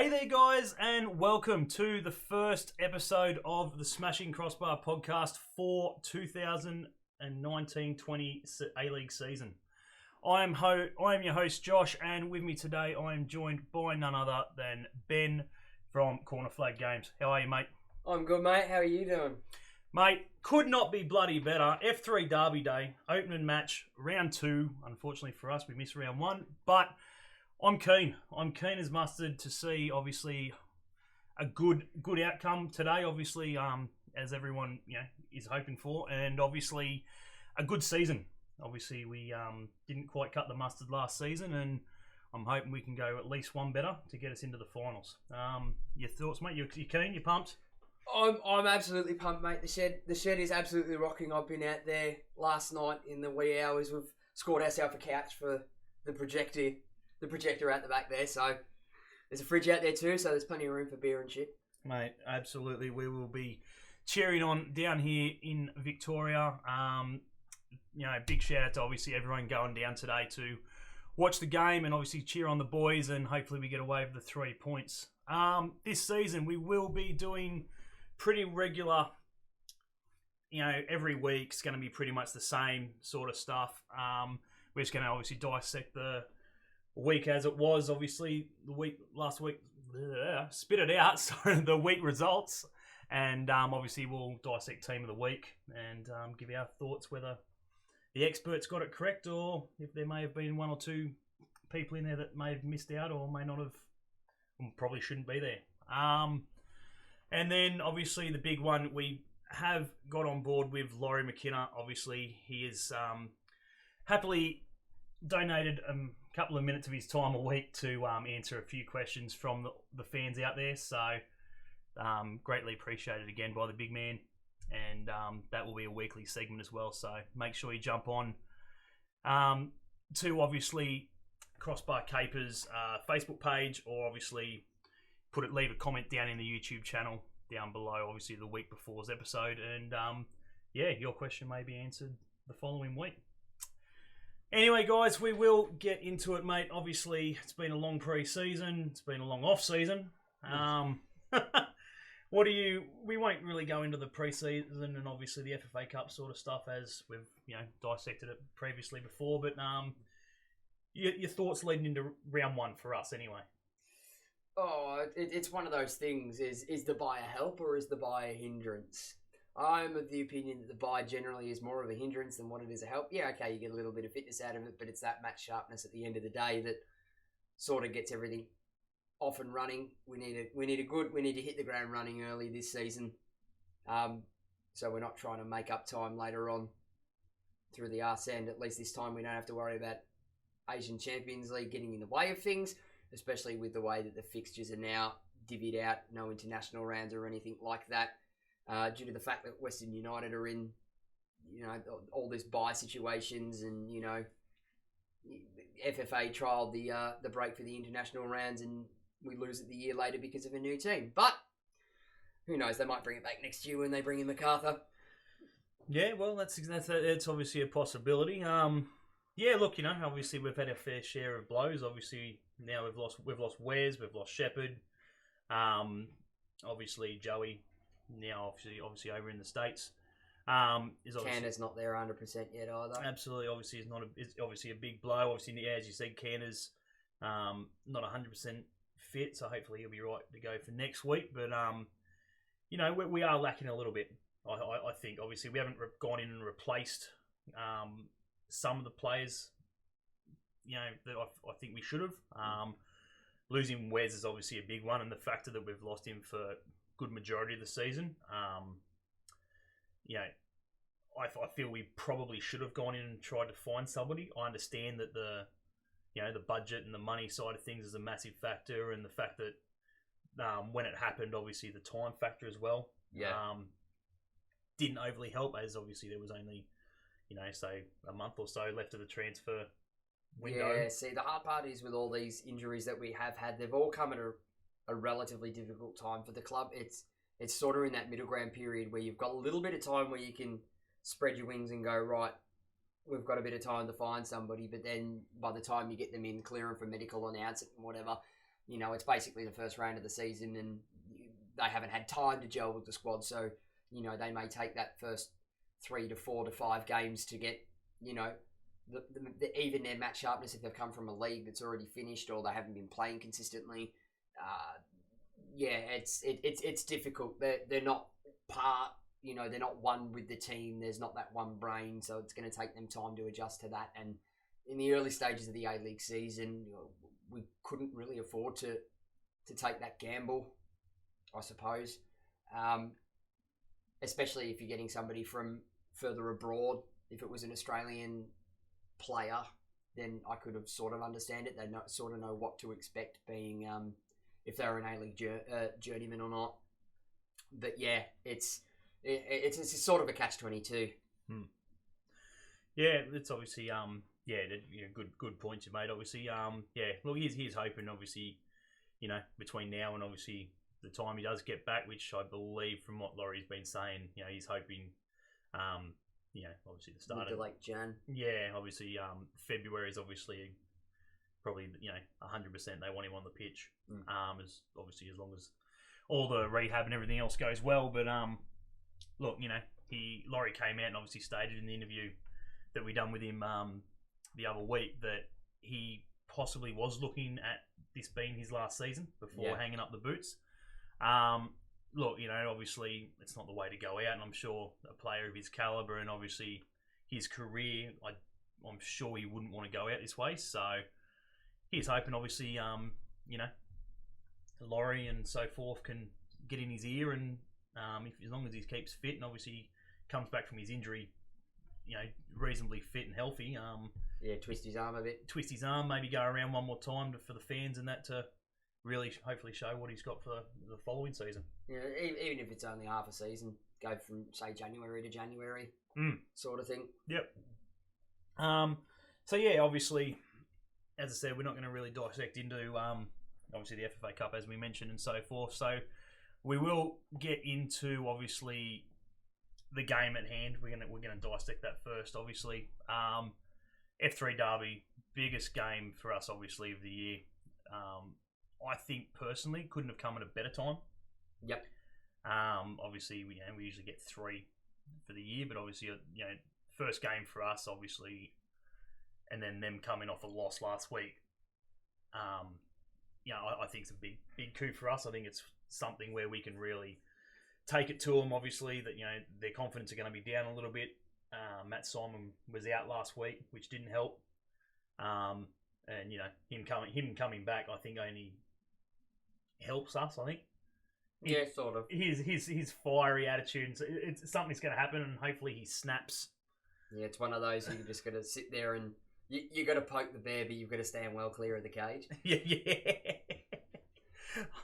Hey there, guys, and welcome to the first episode of the Smashing Crossbar Podcast for 2019-20 A League season. I am your host, Josh, and with me today I am joined by none other than Ben from Corner Flag Games. How are you, mate? I'm good, mate. How are you doing? Mate, could not be bloody better. F3 Derby Day, opening match, round 2. Unfortunately for us, we missed round 1, but I'm keen. I'm keen as mustard to see, obviously, a good outcome today. Obviously, as everyone is hoping for, and obviously a good season. Obviously, we didn't quite cut the mustard last season, and I'm hoping we can go at least one better to get us into the finals. Your thoughts, mate? You keen? You pumped? I'm absolutely pumped, mate. The shed is absolutely rocking. I've been out there last night in the wee hours. We've scored ourselves a couch for the projector out the back there. So there's a fridge out there too. So there's plenty of room for beer and shit. Mate, absolutely. We will be cheering on down here in Victoria. Big shout out to obviously everyone going down today to watch the game and obviously cheer on the boys, and hopefully we get away with the 3 points. This season we will be doing pretty regular, every week's going to be pretty much the same sort of stuff. We're just going to obviously dissect the week as it was. Obviously, last week, spit it out. So the week results, and obviously we'll dissect team of the week and give our thoughts whether the experts got it correct or if there may have been one or two people in there that may have missed out or may not have, probably shouldn't be there. And then, obviously, the big one, we have got on board with Laurie McKenna. Obviously, he has happily donated a couple of minutes of his time a week to answer a few questions from the fans out there. So, greatly appreciated again by the big man. And that will be a weekly segment as well. So, make sure you jump on to, obviously, Crossbar Capers Facebook page, or obviously leave a comment down in the YouTube channel down below, obviously the week before's episode, and your question may be answered the following week. Anyway, guys, we will get into it, mate. Obviously, it's been a long pre-season, it's been a long off-season. We won't really go into the pre-season and obviously the FFA Cup sort of stuff as we've dissected it previously before, but your thoughts leading into round 1 for us anyway. Oh, it's one of those things. Is the bye a help or is the bye a hindrance? I'm of the opinion that the bye generally is more of a hindrance than what it is a help. Yeah, okay, you get a little bit of fitness out of it, but it's that match sharpness at the end of the day that sort of gets everything off and running. We need to hit the ground running early this season, so we're not trying to make up time later on through the arse end. At least this time we don't have to worry about Asian Champions League getting in the way of things, especially with the way that the fixtures are now divvied out, no international rounds or anything like that, due to the fact that Western United are in, all this bye situations, and FFA trialled the break for the international rounds, and we lose it the year later because of a new team. But who knows? They might bring it back next year when they bring in MacArthur. Yeah, well, that's obviously a possibility. Look, obviously we've had our fair share of blows. Obviously now we've lost Wes, we've lost Shepherd. Obviously Joey, now obviously over in the States. Canner's not there 100% yet either. Absolutely, obviously it's obviously a big blow. Obviously, as you said, Canner's not 100% fit, so hopefully he'll be right to go for next week. But we are lacking a little bit. I think obviously we haven't gone in and replaced some of the players, that I think we should have. Losing Wes is obviously a big one, and the factor that we've lost him for a good majority of the season. I feel we probably should have gone in and tried to find somebody. I understand that the budget and the money side of things is a massive factor, and the fact that when it happened, obviously the time factor as well. Yeah. Didn't overly help, as obviously there was only say a month or so left of the transfer window. Yeah, see, the hard part is with all these injuries that we have had, they've all come at a relatively difficult time for the club. It's sort of in that middle ground period where you've got a little bit of time where you can spread your wings and go, right, we've got a bit of time to find somebody, but then by the time you get them in, clear them for medical and announce it and whatever, it's basically the first round of the season, and they haven't had time to gel with the squad. So, they may take that first 3 to 4 to 5 games to get, even their match sharpness if they've come from a league that's already finished or they haven't been playing consistently. It's difficult. They're not part. They're not one with the team. There's not that one brain, so it's going to take them time to adjust to that. And in the early stages of the A League season, we couldn't really afford to take that gamble, I suppose. Especially if you're getting somebody from further abroad. If it was an Australian player, then I could have sort of understand it. They sort of know what to expect, being if they're an A League journeyman or not. But yeah, it's sort of a catch-22. Yeah, it's obviously good points you made. Obviously, look, he's hoping obviously, between now and obviously the time he does get back, which I believe from what Laurie's been saying, he's hoping, obviously the start of like Jan. Yeah, obviously, February is obviously probably 100% they want him on the pitch. As long as all the rehab and everything else goes well. But look, Laurie came out and obviously stated in the interview that we done with him the other week that he possibly was looking at this being his last season before hanging up the boots. Look, obviously it's not the way to go out, and I'm sure a player of his caliber and obviously his career, I'm sure he wouldn't want to go out this way. So he's hoping, obviously, Laurie and so forth can get in his ear, and as long as he keeps fit and obviously comes back from his injury, reasonably fit and healthy. Twist his arm a bit. Twist his arm, maybe go around one more time for the fans and that to really hopefully show what he's got for the following season. Yeah, even if it's only half a season, go from say January to January, sort of thing. Yep. So yeah, obviously, as I said, we're not going to really dissect into obviously the FFA Cup as we mentioned and so forth. So we will get into obviously the game at hand. We're gonna dissect that first. Obviously, F3 Derby, biggest game for us obviously of the year. I think personally couldn't have come at a better time. Yep. Obviously, we usually get 3 for the year, but obviously, first game for us, obviously, and then them coming off a loss last week. I think it's a big coup for us. I think it's something where we can really take it to them. Obviously, that their confidence are going to be down a little bit. Matt Simon was out last week, which didn't help. And him coming back, I think only helps us. I think. Yeah, sort of. His fiery attitude. It's something's going to happen, and hopefully he snaps. Yeah, it's one of those you just got to sit there and you got to poke the bear, but you've got to stand well clear of the cage. Yeah.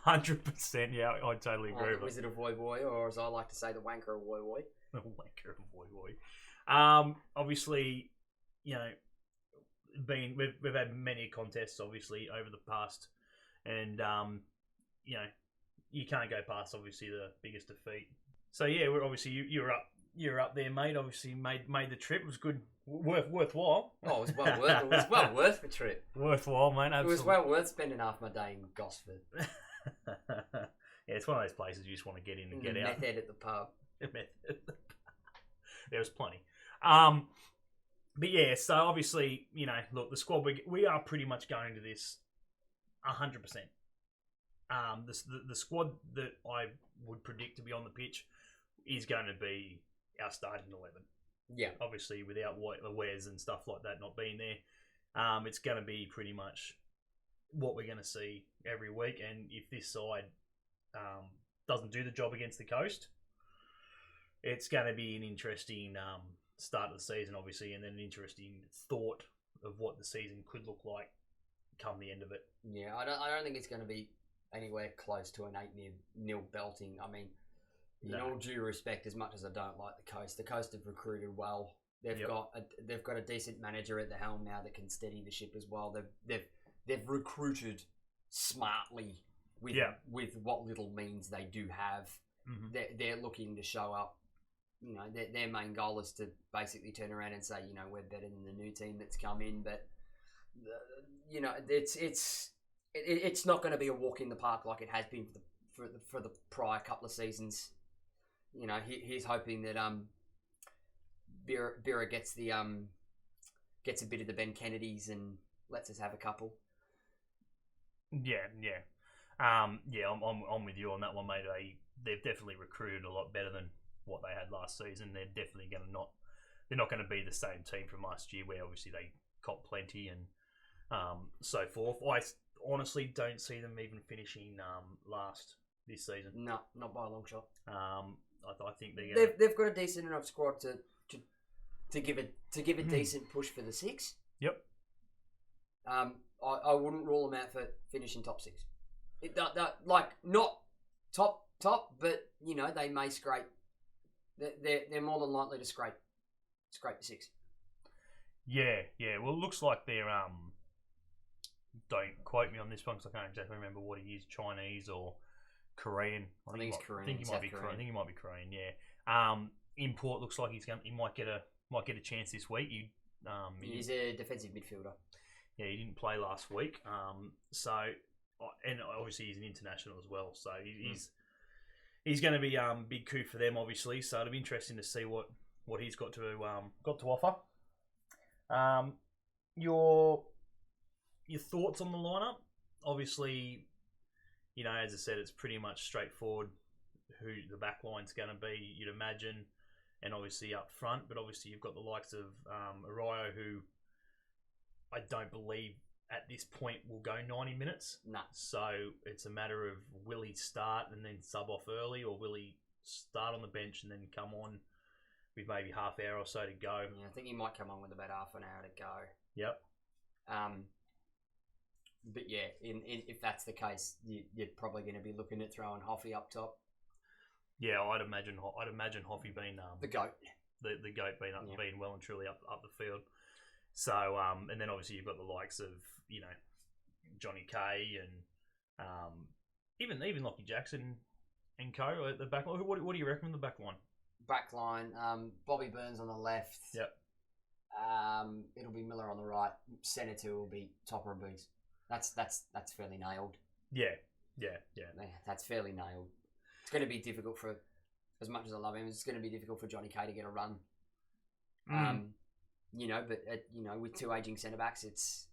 100%. Yeah, I totally agree. The Wizard of Woy Woy, or as I like to say, the Wanker of Woy Woy. The Wanker of Woy Woy. Obviously, we've had many contests obviously over the past, and you can't go past obviously the biggest defeat. So yeah, we're obviously you're up there, mate. Obviously made the trip. It was good, worthwhile. Oh, it was well worth. It was well worth the trip. Worthwhile, mate. Absolutely. It was well worth spending half my day in Gosford. Yeah, it's one of those places you just want to get in and get out. Method at the pub. There was plenty. But yeah, so obviously, look, the squad, we are pretty much going to this 100%. The squad that I would predict to be on the pitch is going to be our starting 11. Yeah. Obviously, without Wes and stuff like that not being there, it's going to be pretty much what we're going to see every week. And if this side doesn't do the job against the Coast, it's going to be an interesting start of the season, obviously, and then an interesting thought of what the season could look like come the end of it. Yeah, I don't think it's going to be anywhere close to an 8-0 belting. I mean, in all due respect, as much as I don't like the Coast have recruited well. They've got a decent manager at the helm now that can steady the ship as well. They've recruited smartly with what little means they do have. Mm-hmm. They're looking to show up. Their main goal is to basically turn around and say, we're better than the new team that's come in. But it's it's not going to be a walk in the park like it has been for the prior couple of seasons. You know, he's hoping that Bira gets gets a bit of the Ben Kennedys and lets us have a couple. Yeah. I'm with you on that one, mate. They've definitely recruited a lot better than what they had last season. They're definitely they're not going to be the same team from last year, where obviously they got plenty and so forth. I honestly don't see them even finishing last this season. No, not by a long shot. I think they've got a decent enough squad to give a decent push for the 6. Yep. I wouldn't rule them out for finishing top 6. Like not top, but you know they may scrape. They're more than likely to scrape the 6. Yeah. Well, it looks like they're don't quote me on this one because I can't exactly remember what he is, Chinese or Korean. I think he's Korean. I think he might be Korean. I think he might be Korean. Yeah. Import looks like he might get a chance this week. He's a defensive midfielder. Yeah, he didn't play last week. So, and obviously he's an international as well. So he's going to be big coup for them, obviously. So it'll be interesting to see what he's got to offer. Your thoughts on the lineup? Obviously, you know, as I said, it's pretty much straightforward who the back line's going to be, you'd imagine, and obviously up front. But obviously you've got the likes of Arroyo, who I don't believe at this point will go 90 minutes. No. So it's a matter of will he start and then sub off early, or will he start on the bench and then come on with maybe half hour or so to go? Yeah, I think he might come on with about half an hour to go. Yep. But yeah, if that's the case, you're probably going to be looking at throwing Hoffy up top. Yeah, I'd imagine Hoffy being the goat, the goat being well and truly up the field. So and then obviously you've got the likes of, you know, Johnny Kay and even Lockie Jackson and co at the back line. What do you reckon on the back line? Back line, Bobby Burns on the left. Yep. It'll be Miller on the right. Centre 2 will be Topper and Boogs. That's fairly nailed. Yeah. That's fairly nailed. It's going to be difficult for, as much as I love him, it's going to be difficult for Johnny Kay to get a run. You know, but with 2 aging centre backs, it's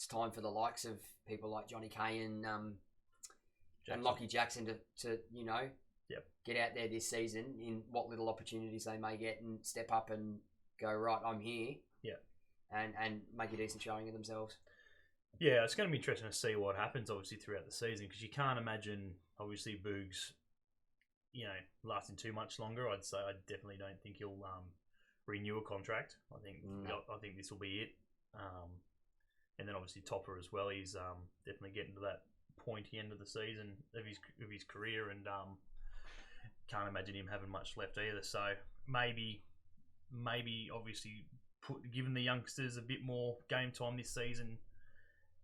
time for the likes of people like Johnny Kay and Lockie Jackson to you know, get out there this season in what little opportunities they may get and step up and go, right, I'm here. Yeah. And make a decent showing of themselves. Yeah, it's going to be interesting to see what happens, obviously, throughout the season, because you can't imagine, obviously, Boogs, you know, lasting too much longer. I'd say I definitely don't think he'll renew a contract. I think this will be it. And then obviously Topper as well. He's definitely getting to that pointy end of the season of his career, and can't imagine him having much left either. So maybe obviously giving the youngsters a bit more game time this season,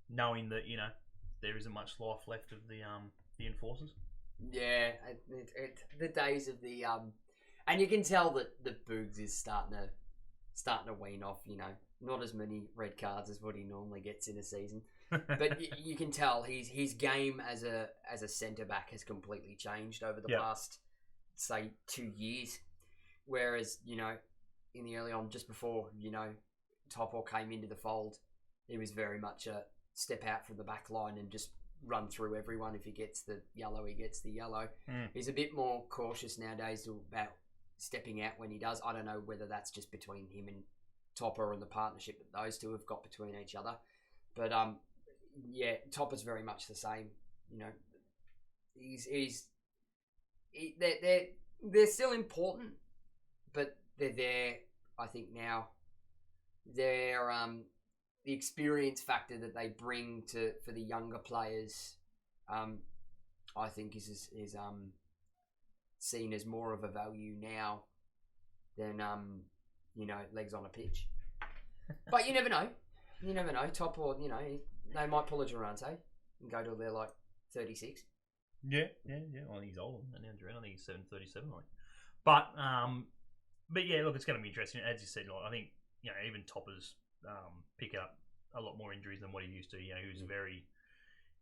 knowing that, you know, there isn't much life left of the enforcers. Yeah, the days of the and you can tell that the Boogs is starting to wean off. You know, not as many red cards as what he normally gets in a season, but you can tell his game as a centre back has completely changed over the past, say, 2 years. Whereas, you know, in the early on, just before, you know, Topor came into the fold, he was very much a step out from the back line and just run through everyone. If he gets the yellow, he gets the yellow. He's a bit more cautious nowadays about stepping out when he does. I don't know whether that's just between him and Topper and the partnership that those two have got between each other. But yeah, Topper's very much the same. You know, they're still important, but they're there. I think now they're the experience factor that they bring for the younger players, I think is seen as more of a value now than you know, legs on a pitch. But you never know. You never know. Top, or you know, they might pull a Durante and go till they're like 36. Yeah. Well, he's old and now I think he's 37. But yeah, look, it's going to be interesting. As you said, like, I think, you know, even Topper's pick up a lot more injuries than what he used to. You know, he was very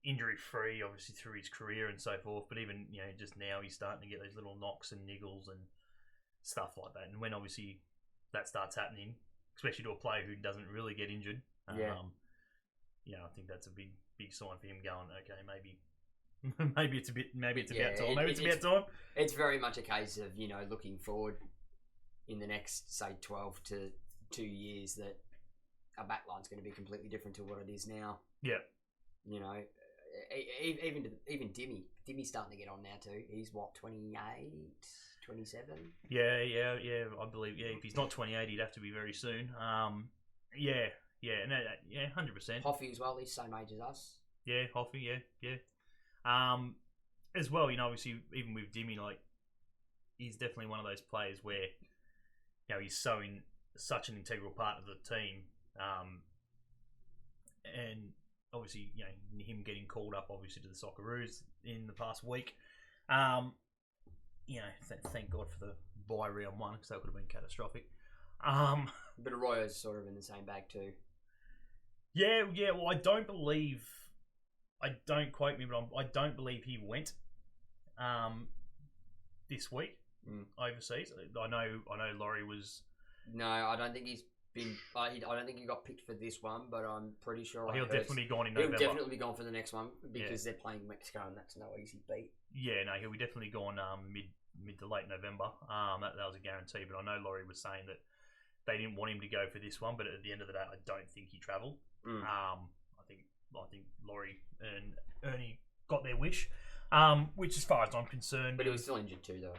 injury-free, obviously, through his career and so forth. But even, just now he's starting to get those little knocks and niggles and stuff like that. And when, obviously, that starts happening, especially to a player who doesn't really get injured, I think that's a big sign for him going, okay, maybe it's about time. Maybe it's about time. It's very much a case of, looking forward in the next, say, 12 to 2 years that our backline's going to be completely different to what it is now. Yeah. Even Dimmy's starting to get on now too. He's what, 28, 27? Yeah, I believe, if he's not 28, he'd have to be very soon. 100%. Hoffy as well, he's the same age as us. Yeah, Hoffy, yeah. As well, obviously, even with Dimmy, like, he's definitely one of those players where, he's such an integral part of the team. And obviously, him getting called up, obviously, to the Socceroos in the past week. Thank God for the bye round one, because that would have been catastrophic. But Arroyo's sort of in the same bag too. Yeah. Well, I don't quote me, but I don't believe he went this week overseas. I know Laurie was. No, I don't think he's been. I don't think he got picked for this one, but I'm pretty sure he'll definitely be gone in November. He'll definitely be gone for the next one because they're playing Mexico, and that's no easy beat. Yeah, no, he'll be definitely gone mid to late November. That was a guarantee. But I know Laurie was saying that they didn't want him to go for this one, but at the end of the day, I don't think he travelled. I think Laurie and Ernie got their wish, which, as far as I'm concerned, but he was still injured too, though.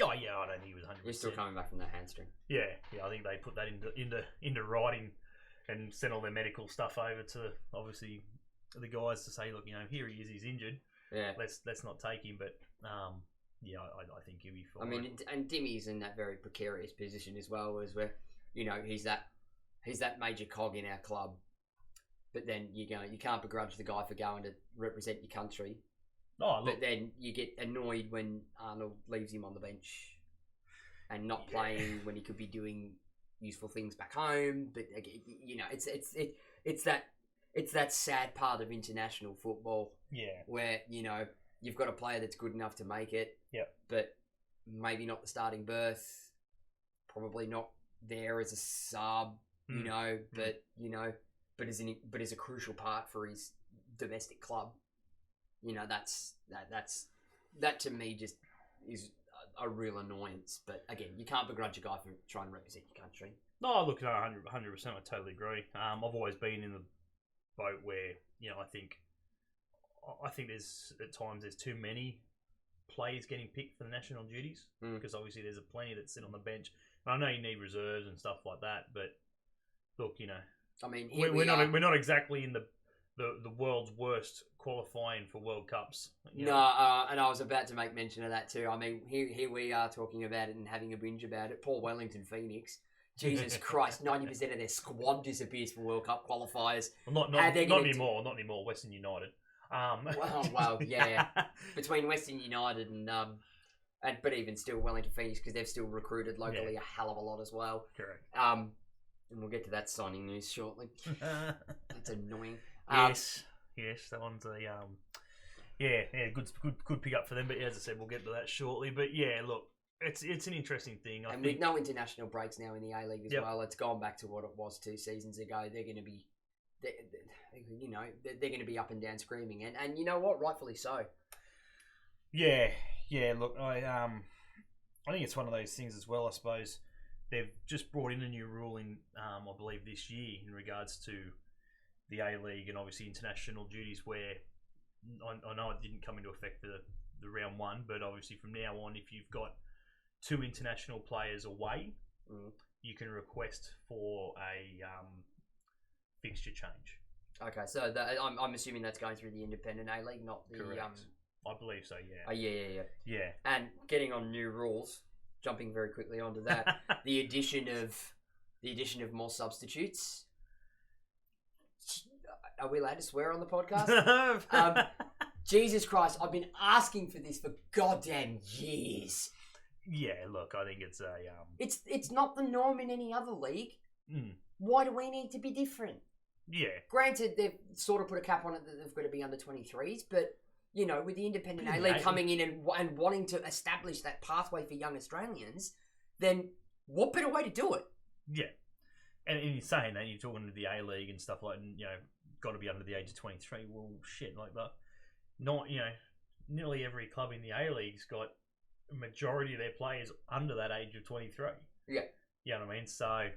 Oh yeah, I don't think he was 100%. He's still coming back from that hamstring. Yeah. I think they put that into writing and sent all their medical stuff over to obviously the guys to say, look, here he is, he's injured. Yeah. Let's not take him, but I think he'll be fine. I mean, and Dimmy's in that very precarious position as well, as where he's that major cog in our club, but then you can't begrudge the guy for going to represent your country. Oh, look. But then you get annoyed when Arnold leaves him on the bench and not playing when he could be doing useful things back home. But it's that sad part of international football. Yeah. Where you've got a player that's good enough to make it. Yep. But maybe not the starting berth. Probably not there as a sub. But as a crucial part for his domestic club. That to me just is a real annoyance. But again, you can't begrudge a guy for trying to represent your country. No, look, 100%, I totally agree. I've always been in the boat where I think there's at times there's too many players getting picked for the national duties because obviously there's plenty that sit on the bench. And I know you need reserves and stuff like that, but look, I mean, we're not exactly in the world's worst qualifying for World Cups. And I was about to make mention of that too. I mean, here we are talking about it and having a binge about it. Paul Wellington Phoenix. Jesus Christ, 90% of their squad disappears for World Cup qualifiers. Well, not anymore. Western United. Well, yeah. Between Western United and but even still Wellington Phoenix, because they've still recruited locally a hell of a lot as well. Correct. And we'll get to that signing news shortly. That's annoying. Yes, that one's a good pick up for them. But as I said, we'll get to that shortly. But yeah, look, it's an interesting thing. I think with no international breaks now in the A League as well, it's gone back to what it was 2 seasons ago. They're going to be, they're going to be up and down screaming, and you know what, rightfully so. Yeah. Look, I think it's one of those things as well. I suppose they've just brought in a new rule in, I believe, this year in regards to the A League and obviously international duties, where I know it didn't come into effect for the round one, but obviously from now on, if you've got 2 international players away, you can request for a fixture change. Okay, so I'm assuming that's going through the independent A League, not the. Correct. I believe so. Yeah. Yeah. And getting on new rules, jumping very quickly onto that, the addition of more substitutes. Are we allowed to swear on the podcast? Jesus Christ, I've been asking for this for goddamn years. Yeah, look, I think it's It's not the norm in any other league. Why do we need to be different? Yeah. Granted, they've sort of put a cap on it that they've got to be under 23s, but, you know, with the independent Yeah, A-League coming in and wanting to establish that pathway for young Australians, then what better way to do it? Yeah. And in saying that, you're talking to the A-League and stuff like, you know, got to be under the age of 23. Well, shit, like that. Not, you know, nearly every club in the A-League's got a majority of their players under that age of 23. Yeah. You know what I mean? So,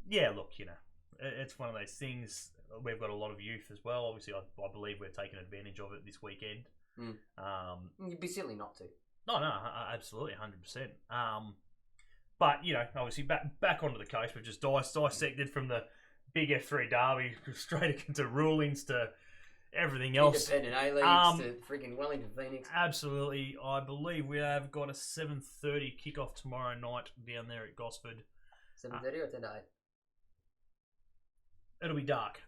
yeah, look, you know, it's one of those things. We've got a lot of youth as well. Obviously, I believe we're taking advantage of it this weekend. You'd be silly not to. No, absolutely, 100%. But, you know, obviously back onto the coast, we've just dissected from the big F3 derby straight into rulings to everything else. Independent A-Leagues to freaking Wellington Phoenix. Absolutely. I believe we have got a 7:30 kickoff tomorrow night down there at Gosford. 7:30 or 10 to 8? It'll be dark.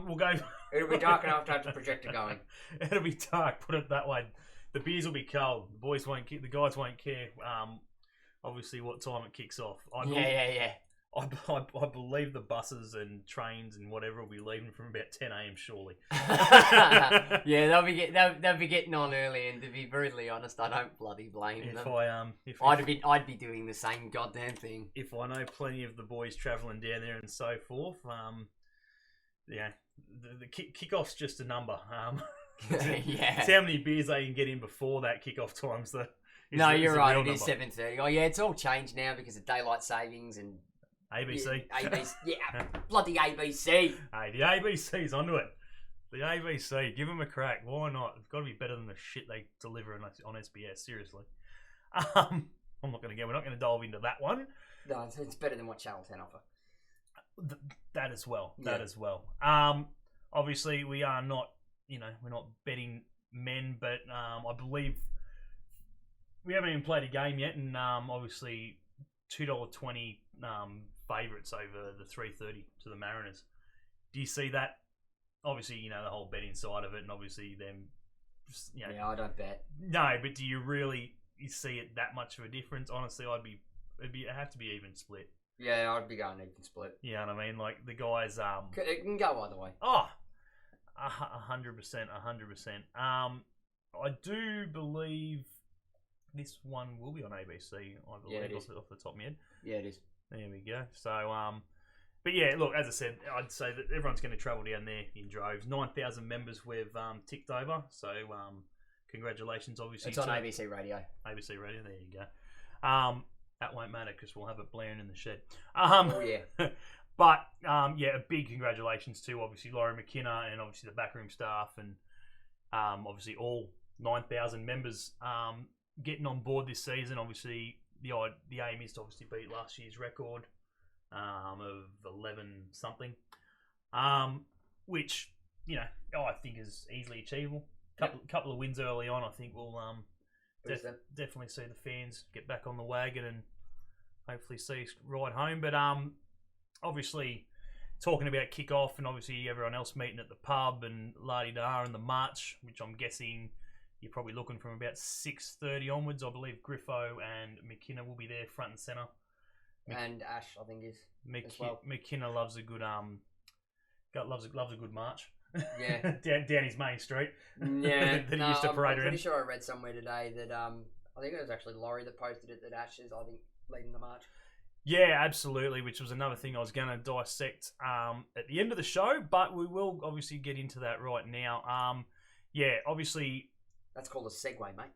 We'll go... It'll be dark enough to have the projector going. It'll be dark, put it that way. The beers will be cold. The boys won't care. The guys won't care. Obviously, what time it kicks off. Yeah. I believe the buses and trains and whatever will be leaving from about 10 a.m. surely. Yeah, they'll be getting on early, and to be brutally honest, I don't bloody blame them. I'd be doing the same goddamn thing. If I know plenty of the boys travelling down there and so forth, yeah, the kickoff's just a number. Yeah. It's how many beers they can get in before that kickoff time's the. No, you're right. It is 7:30. Oh yeah, it's all changed now because of daylight savings and ABC. Yeah, bloody ABC. Hey, the ABC's onto it. The ABC, give them a crack. Why not? It's got to be better than the shit they deliver on SBS. Seriously. We're not going to delve into that one. No, it's better than what Channel 10 offer. That as well. Yeah. Obviously, we are not. You know, we're not betting men, but I believe we haven't even played a game yet, and obviously $2.20 favourites over the 3.30 to the Mariners. Do you see that? Obviously, you know the whole betting side of it, and obviously them. You know, yeah, I don't bet. No, but do you really see it that much of a difference? Honestly, it'd have to be even split. Yeah, I'd be going even split. You know what I mean? Like the guys. It can go either way. Oh. 100%. I do believe this one will be on ABC. I believe off the top of my head. Yeah, it is. There we go. So, but yeah, look, as I said, I'd say that everyone's going to travel down there in droves. 9,000 members we've ticked over. So, congratulations, obviously. It's on ABC Radio. ABC Radio. There you go. That won't matter because we'll have it blaring in the shed. Oh yeah. But, yeah, a big congratulations to, obviously, Laurie McKenna and, obviously, the backroom staff and, obviously, all 9,000 members getting on board this season. Obviously, the aim is to, obviously, beat last year's record of 11-something, which, you know, I think is easily achievable. Couple of wins early on, I think we'll definitely see the fans get back on the wagon and hopefully see us ride home. But, obviously, talking about kick-off and obviously everyone else meeting at the pub and la-di-da and the march, which I'm guessing you're probably looking from about 6:30 onwards. I believe Griffo and McKenna will be there front and centre. And Ash, I think, is as well. McKenna loves a good loves a good march. Yeah. down his main street. Yeah. that he used to parade I'm around. pretty sure I read somewhere today that I think it was actually Laurie that posted it, that Ash is, I think, leading the march. Yeah, absolutely, which was another thing I was going to dissect at the end of the show, but we will obviously get into that right now. Yeah, obviously... That's called a segue, mate.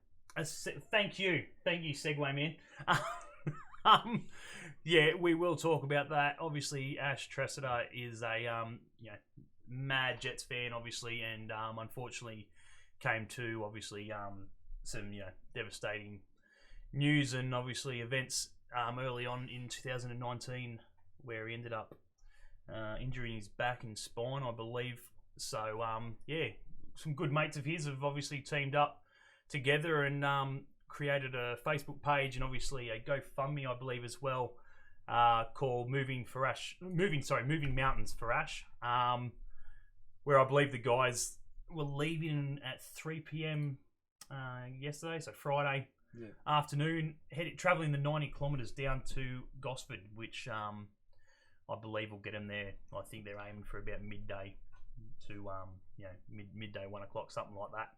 Thank you, segue man. Yeah, we will talk about that. Obviously, Ash Tressida is a mad Jets fan, obviously, and unfortunately came to, obviously, some devastating news and obviously events early on in 2019 where he ended up injuring his back and spine, I believe. So, yeah, some good mates of his have obviously teamed up together and created a Facebook page and obviously a GoFundMe, I believe, as well, called Moving Mountains for Ash, where I believe the guys were leaving at 3 p.m. Yesterday, so Friday. Yeah. Afternoon, travelling the 90 kilometres down to Gosford, which I believe will get them there. I think they're aiming for about midday to midday 1 o'clock, something like that,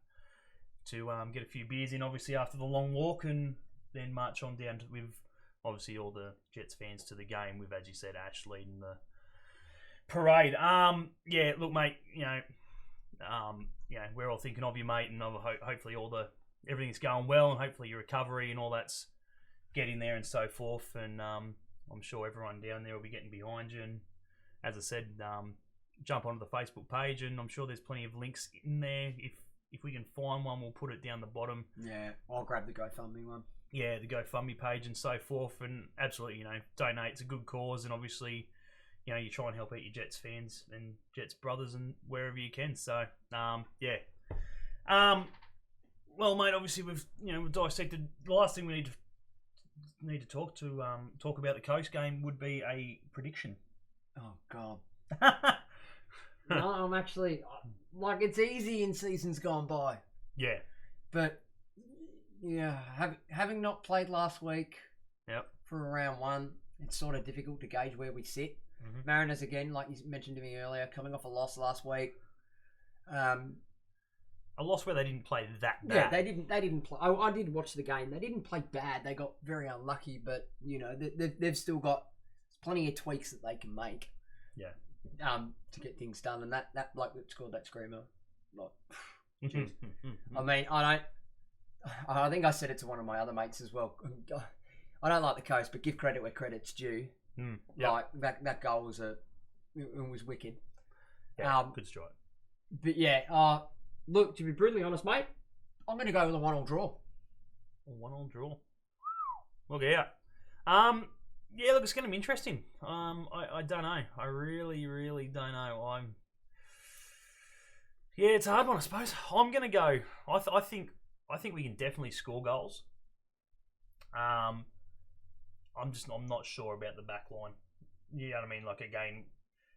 to get a few beers in, obviously after the long walk, and then march on down with obviously all the Jets fans to the game. With, as you said, Ash leading the parade. Look, mate, we're all thinking of you, mate, and hopefully everything's going well, and hopefully your recovery and all that's getting there and so forth. And I'm sure everyone down there will be getting behind you. And as I said, jump onto the Facebook page, and I'm sure there's plenty of links in there. If we can find one, we'll put it down the bottom. Yeah, I'll grab the GoFundMe one. Yeah, the GoFundMe page and so forth. And absolutely, donate. It's a good cause, and obviously, you try and help out your Jets fans and Jets brothers and wherever you can. So, well, mate, obviously we've dissected. The last thing we need to talk about the Coast game would be a prediction. Oh God. No, I'm actually it's easy in seasons gone by. Yeah. But having not played last week. Yep. For round one, it's sort of difficult to gauge where we sit. Mm-hmm. Mariners again, like you mentioned to me earlier, coming off a loss last week. A loss where they didn't play that bad. Yeah, they didn't play. I did watch the game. They didn't play bad. They got very unlucky, but they've still got plenty of tweaks that they can make. Yeah. To get things done, and that bloke that scored that screamer, I mean, I think I said it to one of my other mates as well. I don't like the Coast, but give credit where credit's due. Yep. Like that goal was wicked. Yeah, good strike. But yeah, look, to be brutally honest, mate, I'm going to go with a 1-1 draw. A 1-1 draw. Look out. Yeah, look, it's going to be interesting. I don't know. I really, really don't know. Yeah, it's a hard one, I suppose. I'm going to go. I think we can definitely score goals. I'm not sure about the back line. You know what I mean? Like, again,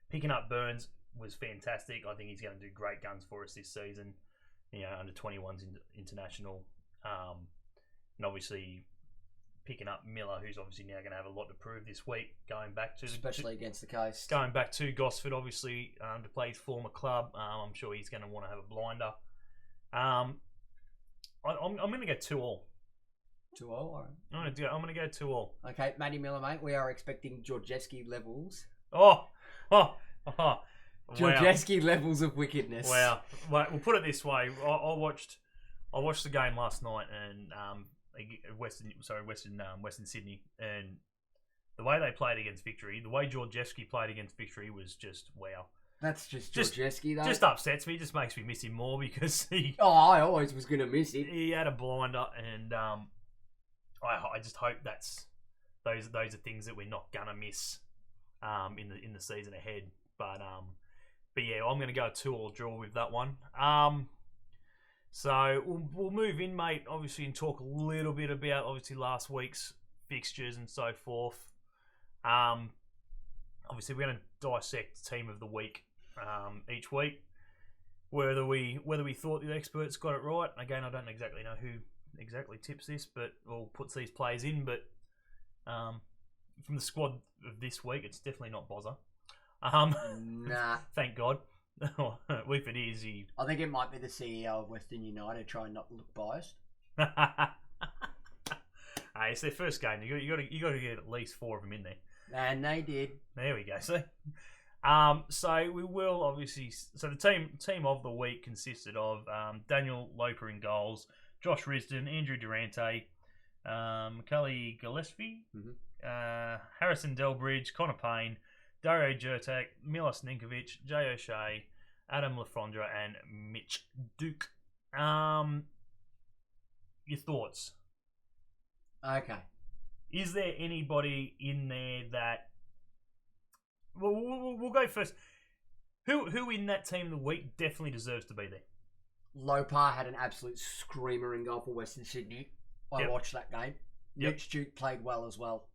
picking up Burns was fantastic. I think he's going to do great guns for us this season. Under 21s international. And obviously picking up Miller, who's obviously now going to have a lot to prove this week, especially against the Coast. Going back to Gosford, obviously, to play his former club. I'm sure he's going to want to have a blinder. I'm going to go 2-2. 2-2, all right. I'm going to go 2-2. Okay, Matty Miller, mate, we are expecting Georgescu levels. Georgescu levels of wickedness. Wow. Well, we'll put it this way. I watched the game last night, and Western Sydney, and the way they played against Victory, the way Georgescu played against Victory was just wow. That's just Georgescu, though. Just upsets me. Just makes me miss him more because he. Oh, I always was going to miss it. He had a blinder, and I just hope those are things that we're not gonna miss in the season ahead. But yeah, I'm going to go 2-2 draw with that one. So we'll move in, mate, obviously, and talk a little bit about, obviously, last week's fixtures and so forth. Obviously, we're going to dissect team of the week each week. Whether we thought the experts got it right. Again, I don't exactly know who exactly tips this, or puts these players in. But from the squad of this week, it's definitely not Bozza. Nah. Thank God. If it is, I think it might be the CEO of Western United trying not to look biased. Hey, it's their first game. You got to get at least 4 of them in there. And they did. There we go. So we will obviously. So the team of the week consisted of Daniel Loper in goals, Josh Risdon, Andrew Durante, Macaulay Gillespie, Harrison Delbridge, Connor Payne, Dario Jurtak, Milos Ninkovic, Jay O'Shea, Adam Lafondra, and Mitch Duke. Your thoughts? Okay. Is there anybody in there that... We'll go first. Who in that team of the week definitely deserves to be there? Loper had an absolute screamer in goal for Western Sydney. I watched that game. Mitch Duke played well as well.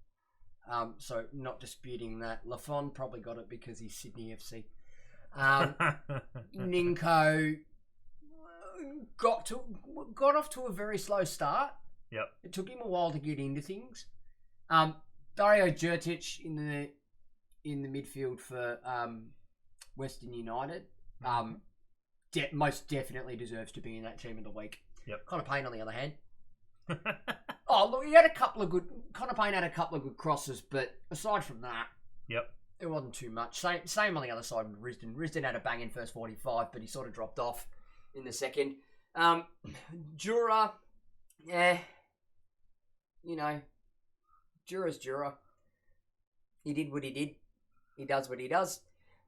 So not disputing that. Lafond probably got it because he's Sydney FC. Ninko got off to a very slow start. Yep. It took him a while to get into things. Dario Jurtic in the in the midfield for Western United. Most definitely deserves to be in that team of the week. Yep. Kind of Payne on the other hand. Oh, look, he had a couple of good. Connor Payne had a couple of good crosses, but aside from that, it wasn't too much. Same on the other side with Risdon. Risdon had a bang in first 45, but he sort of dropped off in the second. Jura, Jura's Jura. He did what he did. He does what he does.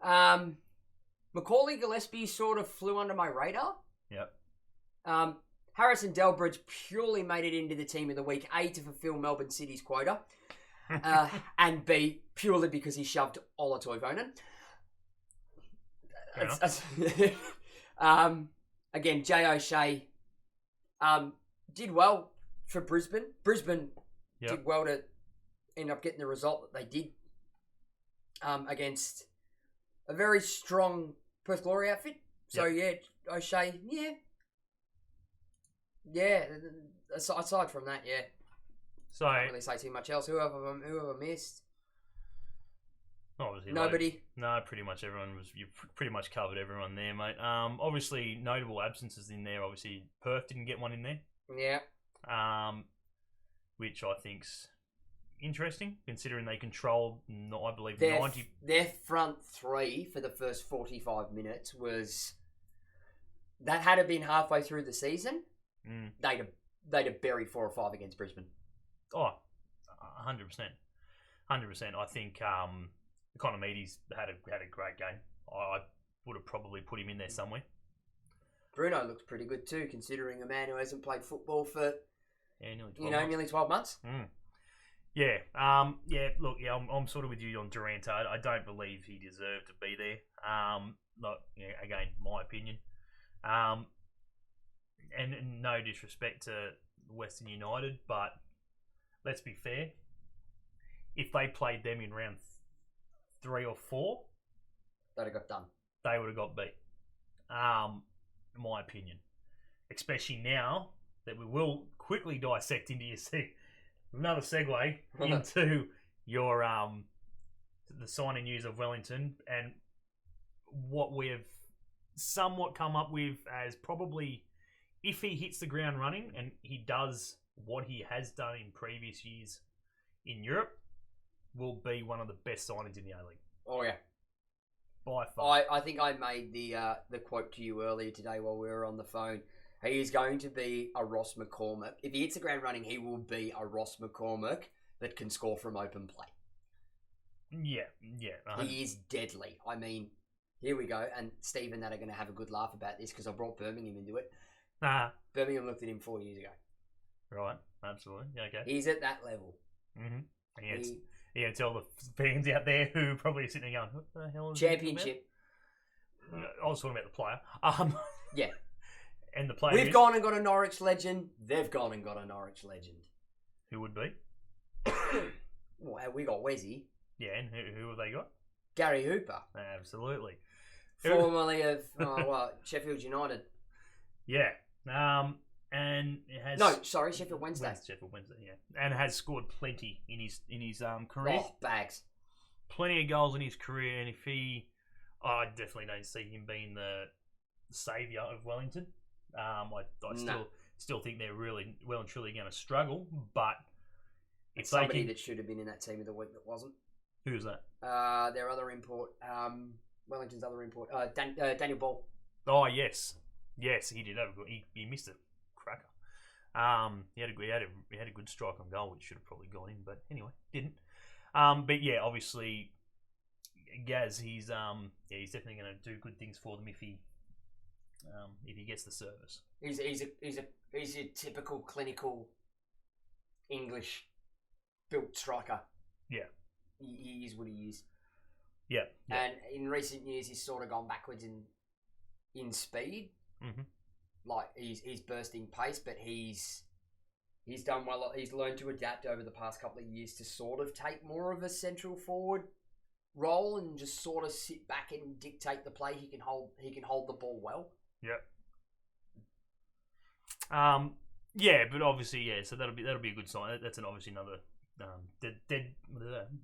Macaulay Gillespie sort of flew under my radar. Yep. Harrison Delbridge purely made it into the team of the week, A, to fulfill Melbourne City's quota, and B, purely because he shoved Ola Toivonen. Again, Jay O'Shea did well for Brisbane. Brisbane did well to end up getting the result that they did against a very strong Perth Glory outfit. So, O'Shea, aside from that, So can't really say too much else. Whoever missed? Obviously, nobody. No, pretty much everyone was. You pretty much covered everyone there, mate. Obviously, notable absences in there. Obviously, Perth didn't get one in there. Yeah. Which I think's interesting, considering they controlled, I believe, their 90. Their front three for the first 45 minutes was that had it been halfway through the season, they'd have buried 4 or 5 against Brisbane. Oh, 100%. 100%. I think Economides had a great game. I would have probably put him in there somewhere. Bruno looks pretty good too, considering a man who hasn't played football for nearly 12 months. Yeah. Look, I'm sort of with you on Durant. I don't believe he deserved to be there. Again, my opinion. And no disrespect to Western United, but let's be fair. If they played them in round 3 or 4, they'd have got done. They would have got beat. My opinion. Especially now that we will quickly dissect into another segue into your the signing news of Wellington and what we have somewhat come up with as probably, if he hits the ground running and he does what he has done in previous years in Europe, will be one of the best signings in the A League. Oh yeah, by far. I think I made the quote to you earlier today while we were on the phone. He is going to be a Ross McCormack. If he hits the ground running, he will be a Ross McCormack that can score from open play. Yeah. He is deadly. I mean, here we go. And Steve and that are going to have a good laugh about this because I brought Birmingham into it. Birmingham looked at him 4 years ago. Right, absolutely. Yeah, okay. He's at that level. Mm-hmm. Yeah, tell the fans out there who probably are sitting there going, what the hell is Championship. I was talking about the player. Yeah. And the player We've gone and got a Norwich legend. They've gone and got a Norwich legend. Who would be? Well, we got Wezzy. Yeah, and who have they got? Gary Hooper. Absolutely. Formerly of Sheffield United. Yeah. And it has Sheffield Wednesday. Sheffield Wednesday, yeah. And has scored plenty in his career. Oh, bags. Plenty of goals in his career, and I definitely don't see him being the saviour of Wellington. I still think they're really well and truly going to struggle, but if somebody that should have been in that team of the week that wasn't. Who's that? Their other import, Wellington's other import, Daniel Ball. Oh yes, he did have a good. He missed a cracker. He had a good strike on goal, which should have probably gone in, but anyway, didn't. But yeah, obviously, Gaz, he's definitely going to do good things for them if he gets the service. He's a typical clinical English built striker. Yeah, he is what he is. Yeah. And in recent years, he's sort of gone backwards in speed. Mm-hmm. Like he's bursting pace, but he's done well. He's learned to adapt over the past couple of years to sort of take more of a central forward role and just sort of sit back and dictate the play. He can hold the ball well. Yeah. Yeah, but obviously, yeah. So that'll be a good sign. That's obviously another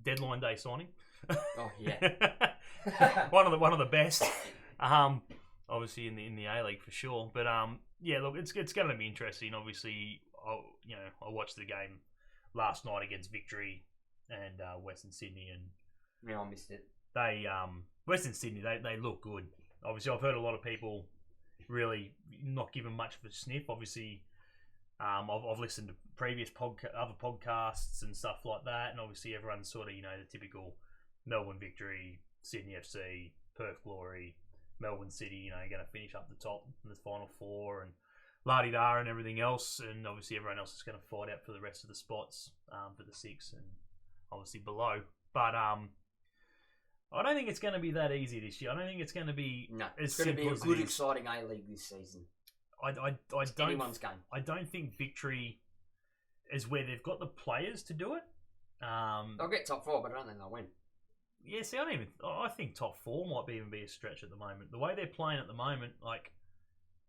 deadline day signing. Oh yeah. one of the best. Obviously in the A League for sure. But yeah, look, it's going to be interesting. Obviously, I watched the game last night against Victory and Western Sydney, and Yeah, I missed it. they Western Sydney they look good. Obviously, I've heard a lot of people really not giving much of a sniff. Obviously, I've listened to previous other podcasts and stuff like that, and obviously everyone's sort of the typical Melbourne Victory, Sydney FC, Perth Glory, Melbourne City, going to finish up the top in the final four and la-di-da and everything else, and obviously everyone else is going to fight out for the rest of the spots for the six and obviously below. But I don't think it's going to be that easy this year. I don't think it's going to be it's going to be a good, exciting A League this season. Anyone's game. I don't think Victory is where they've got the players to do it. They'll get top four, but I don't think they'll win. Yeah, see, I think top four might even be a stretch at the moment. The way they're playing at the moment,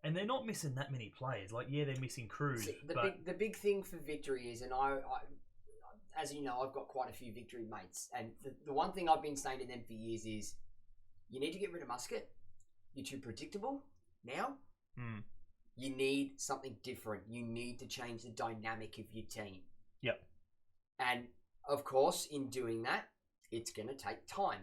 and they're not missing that many players. Yeah, they're missing Cruz. See, the big thing for Victory is, and I as you know, I've got quite a few Victory mates, and the one thing I've been saying to them for years is, you need to get rid of Muscat. You're too predictable now. You need something different. You need to change the dynamic of your team. Yep. And of course, in doing that, it's going to take time.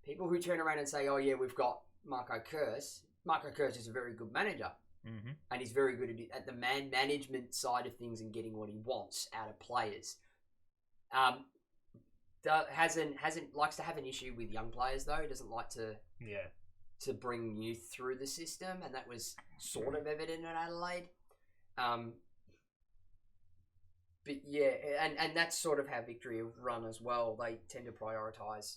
People who turn around and say, "Oh yeah, we've got Marco Kurz." Marco Kurz is a very good manager, and he's very good at the management side of things and getting what he wants out of players. Likes to have an issue with young players though. He doesn't like to bring youth through the system, and that was sort of evident at Adelaide. But yeah, and that's sort of how Victory have run as well. They tend to prioritise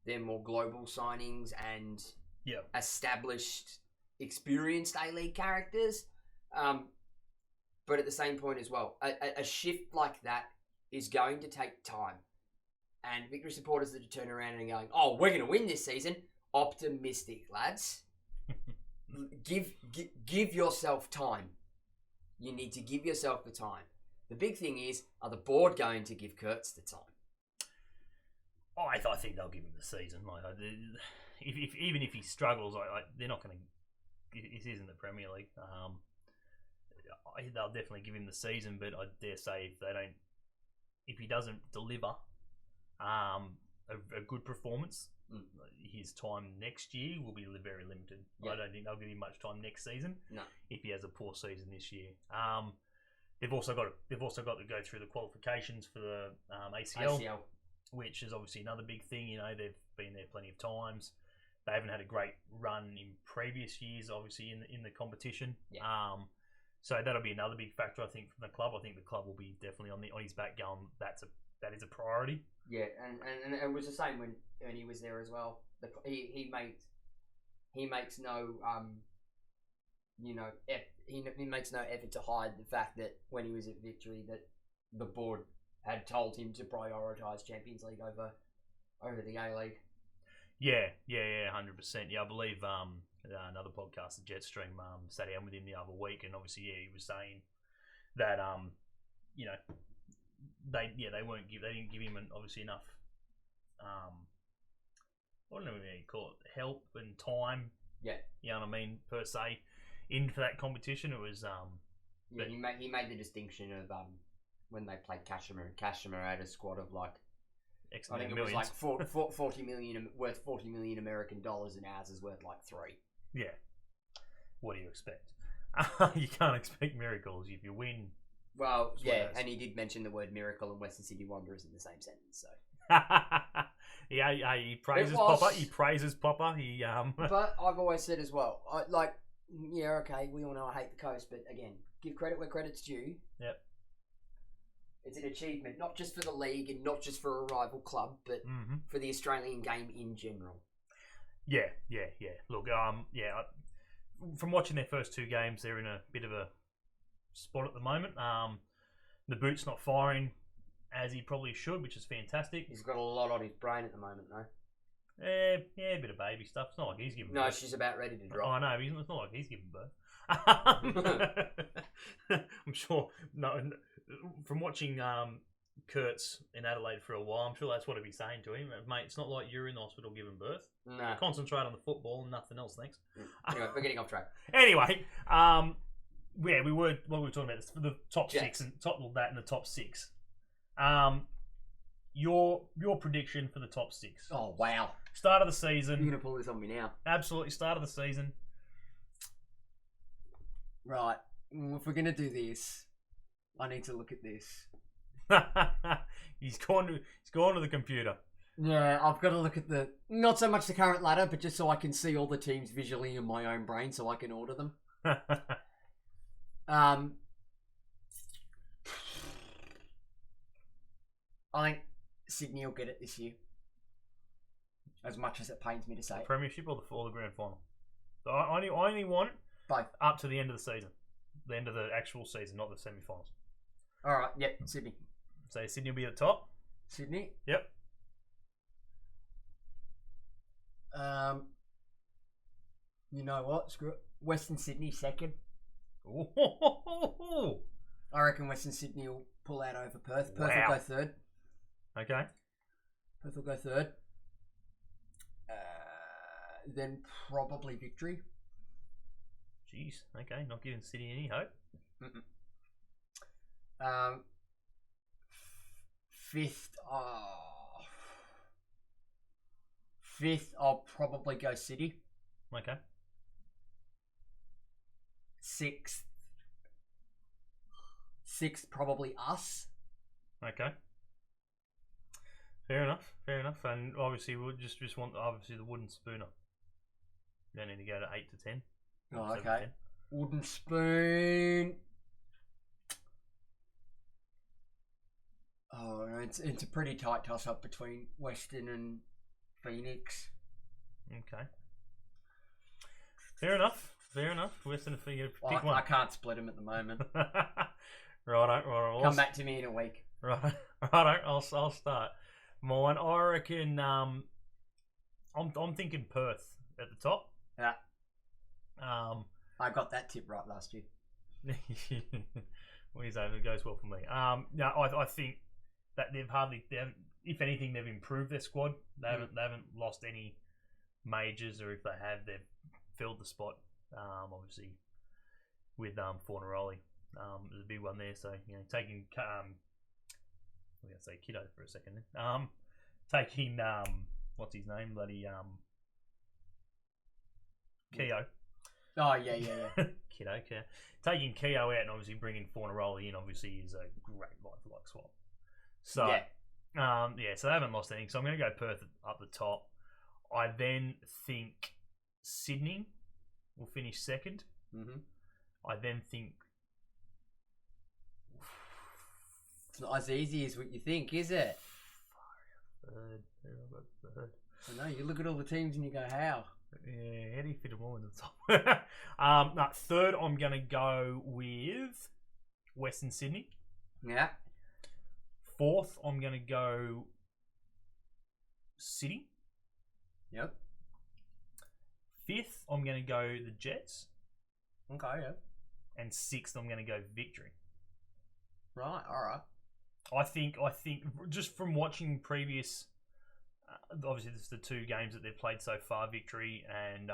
their more global signings and established, experienced A-League characters. But at the same point as well, a shift like that is going to take time. And Victory supporters that turn around and going, "Oh, we're going to win this season." Optimistic, lads. Give yourself time. You need to give yourself the time. The big thing is, are the board going to give Kurtz the time? I think they'll give him the season. Even if he struggles, they're not going to. This isn't the Premier League. They'll definitely give him the season, but I dare say if he doesn't deliver a good performance, his time next year will be very limited. Yep. I don't think they'll give him much time next season. No. If he has a poor season this year. They've also got to go through the qualifications for the ACL, which is obviously another big thing. They've been there plenty of times. They haven't had a great run in previous years, obviously in the competition. Yeah. So that'll be another big factor, I think, from the club. I think the club will be definitely on his back going, that is a priority. Yeah, and it was the same when he was there as well. He makes no he makes no effort to hide the fact that when he was at Victory that the board had told him to prioritise Champions League over the A League. Yeah, 100%. Yeah, I believe another podcast, the Jetstream, sat down with him the other week, and obviously, he was saying that they didn't give him obviously enough I don't know what you call it, help and time. Yeah, you know what I mean, per se, in for that competition. It was he made the distinction of when they played Kashmir. Kashmir had a squad of I think it was like 40 million worth $40 million American dollars, and ours is worth like 3. Yeah. What do you expect? You can't expect miracles if you win. Well, yeah, and he did mention the word miracle, and Western Sydney Wanderers in the same sentence. So. Yeah, he praises Popper. He praises Popper. But I've always said as well, okay, we all know I hate the coast, but again, give credit where credit's due. Yep. It's an achievement, not just for the league and not just for a rival club, but for the Australian game in general. Yeah. Look, from watching their first 2 games, they're in a bit of a spot at the moment. The boot's not firing as he probably should, which is fantastic. He's got a lot on his brain at the moment, though. Yeah, a bit of baby stuff. It's not like he's giving birth. No, she's about ready to drop. Oh, no, it's not like he's giving birth. I'm sure. No, from watching Kurt's in Adelaide for a while. I'm sure that's what he'd be saying to him. Mate, it's not like you're in the hospital giving birth. Nah. Concentrate on the football and nothing else, thanks. Anyway, we're getting off track. Anyway, yeah, we were talking about this for the top Jets. 6 and top of that and the top 6. Your prediction for the top 6. Oh, wow. Start of the You're season. going to pull this on me now. Absolutely, start of the season. Right. If we're going to do this, I need to look at this. He's gone to the computer. Yeah, I've got to look at not so much the current ladder, but just so I can see all the teams visually in my own brain so I can order them. I think Sydney will get it this year. As much as it pains me to say it. Premiership or the grand final? So I only want Both. up to the end of the season. The end of the actual season, not the semi-finals. Alright, yep, Sydney. So Sydney will be at the top? Sydney? Yep. You know what? Screw it. Western Sydney second. Ooh. I reckon Western Sydney will pull out over Perth. Perth Wow. will go third. Okay. Perth will go third. Then probably Victory. Jeez. Okay. Not giving City any hope. Fifth. Fifth, I'll probably go City. Okay. Sixth, probably us. Okay. Fair enough. And obviously we'll just want the wooden spooner. You don't need to go to 8 to 10. Oh, 7 to okay. 10. Wooden spoon. Oh, it's a pretty tight toss up between Western and Phoenix. Okay. Fair enough. Western and Phoenix. Pick I one. can't split them at the moment. Righto. Come back to me in a week. Righto. I'll start. Mine, I reckon. I'm thinking Perth at the top. Yeah. I got that tip right last year. What do you say? It goes well for me. No, I think that if anything, they've improved their squad. They haven't lost any majors, or if they have, they've filled the spot. Obviously with Fornaroli, there's a big one there. So taking we're gonna say Kiddo for a second. Taking what's his name? Bloody Keogh. Oh yeah. Kiddo. Taking Keogh out and obviously bringing Fornaroli in obviously is a great like swap. So so they haven't lost anything. So I'm going to go Perth up the top. I then think Sydney will finish second. Mm-hmm. I then think it's not as easy as what you think, is it? Third. I know, you look at all the teams and you go, how? Yeah, how do you fit them all in the top? Third, I'm going to go with Western Sydney. Yeah. Fourth, I'm going to go City. Yep. Fifth, I'm going to go the Jets. Okay, yeah. And sixth, I'm going to go Victory. Right, alright. I think just from watching previous, obviously this is the 2 games that they've played so far, Victory, and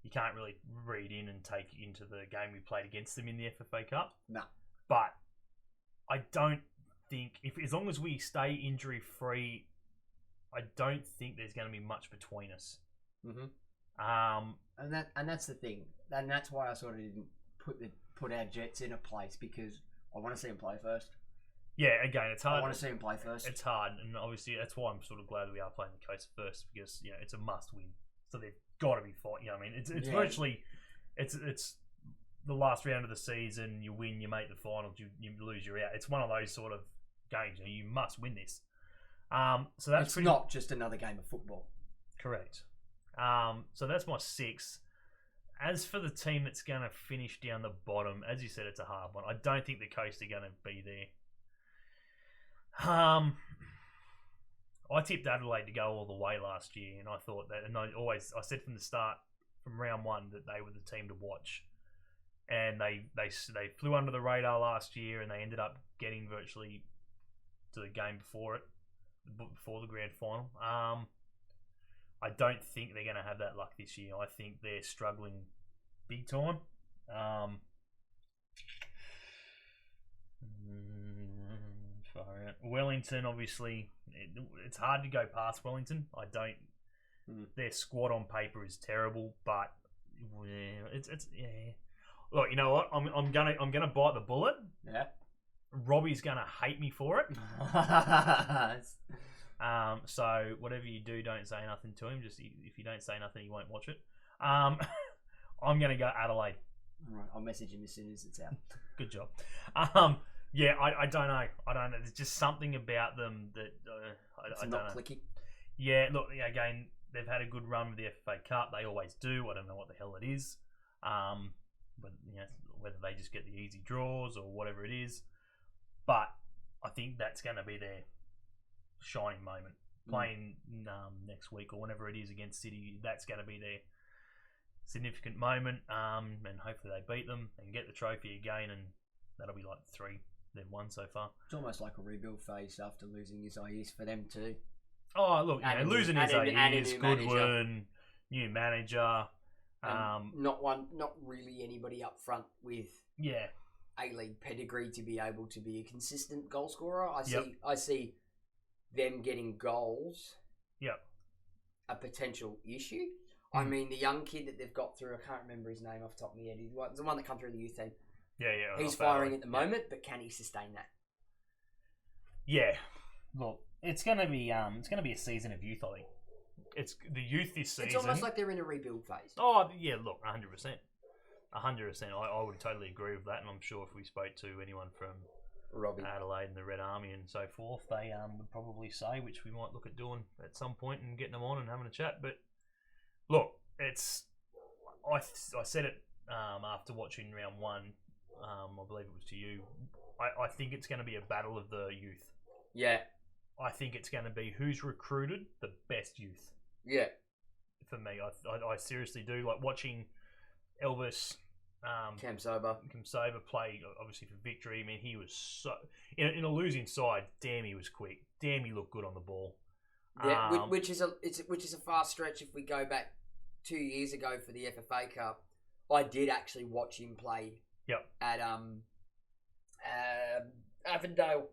you can't really read in and take into the game we played against them in the FFA Cup. No. But I don't think, as long as we stay injury free, I don't think there's going to be much between us. Mm-hmm. And that's the thing, and that's why I sort of didn't put our Jets in a place, because I want to see them play first. Yeah, again, it's hard. I want to see them play first. It's hard, and obviously that's why I'm sort of glad that we are playing the Coast first, because it's a must-win. So they've got to be fighting. I mean, it's virtually, it's the last round of the season. You win, you make the finals. You lose, you're out. It's one of those sort of games. You must win this. So that's not just another game of football. Correct. So that's my 6. As for the team that's going to finish down the bottom, as you said, it's a hard one. I don't think the Coast are going to be there. I tipped Adelaide to go all the way last year, and I thought that, and I said from the start, from round 1, that they were the team to watch. And they flew under the radar last year, and they ended up getting virtually to the game before the grand final. I don't think they're going to have that luck this year. I think they're struggling big time. Wellington, obviously, it's hard to go past Wellington. I don't. Their squad on paper is terrible, but it's yeah. Look, you know what? I'm gonna bite the bullet. Yeah. Robbie's gonna hate me for it. So whatever you do, don't say nothing to him. Just if you don't say nothing, he won't watch it. I'm gonna go Adelaide. All right, I'll message him as soon as it's out. Good job. Yeah, I don't know. There's just something about them that I don't know. Clicking. Yeah, look, again, they've had a good run with the FA Cup. They always do. I don't know what the hell it is. But whether they just get the easy draws or whatever it is. But I think that's going to be their shining moment. Playing next week or whenever it is against City, that's going to be their significant moment. And hopefully they beat them and get the trophy again, and that'll be like 3 they've won so far. It's almost like a rebuild phase after losing Isaias for them too. Oh, look, losing Isaias, Goodwin, new manager. Not really anybody up front with A League pedigree to be able to be a consistent goal scorer. I see them getting goals. Yep. A potential issue. I mean, the young kid that they've got through, I can't remember his name off the top of my head. He's the one that come through the youth team. Yeah. He's firing at the moment, but can he sustain that? Yeah. Look, it's gonna be a season of youth, I think. It's the youth this season. It's almost like they're in a rebuild phase. Oh yeah, look, 100%. 100%. I would totally agree with that, and I'm sure if we spoke to anyone from Robbie, Adelaide and the Red Army and so forth, they would probably say, which we might look at doing at some point and getting them on and having a chat. But look, it's I said it after watching round 1. I believe it was to you. I think it's going to be a battle of the youth. Yeah. I think it's going to be who's recruited the best youth. Yeah. For me, I seriously do like watching Elvis Kamsoba play, obviously for Victory. I mean, he was so in a losing side. Damn, he was quick. Damn, he looked good on the ball. Yeah, which is a far stretch. If we go back 2 years ago for the FFA Cup, I did actually watch him play. Yep. At Avondale,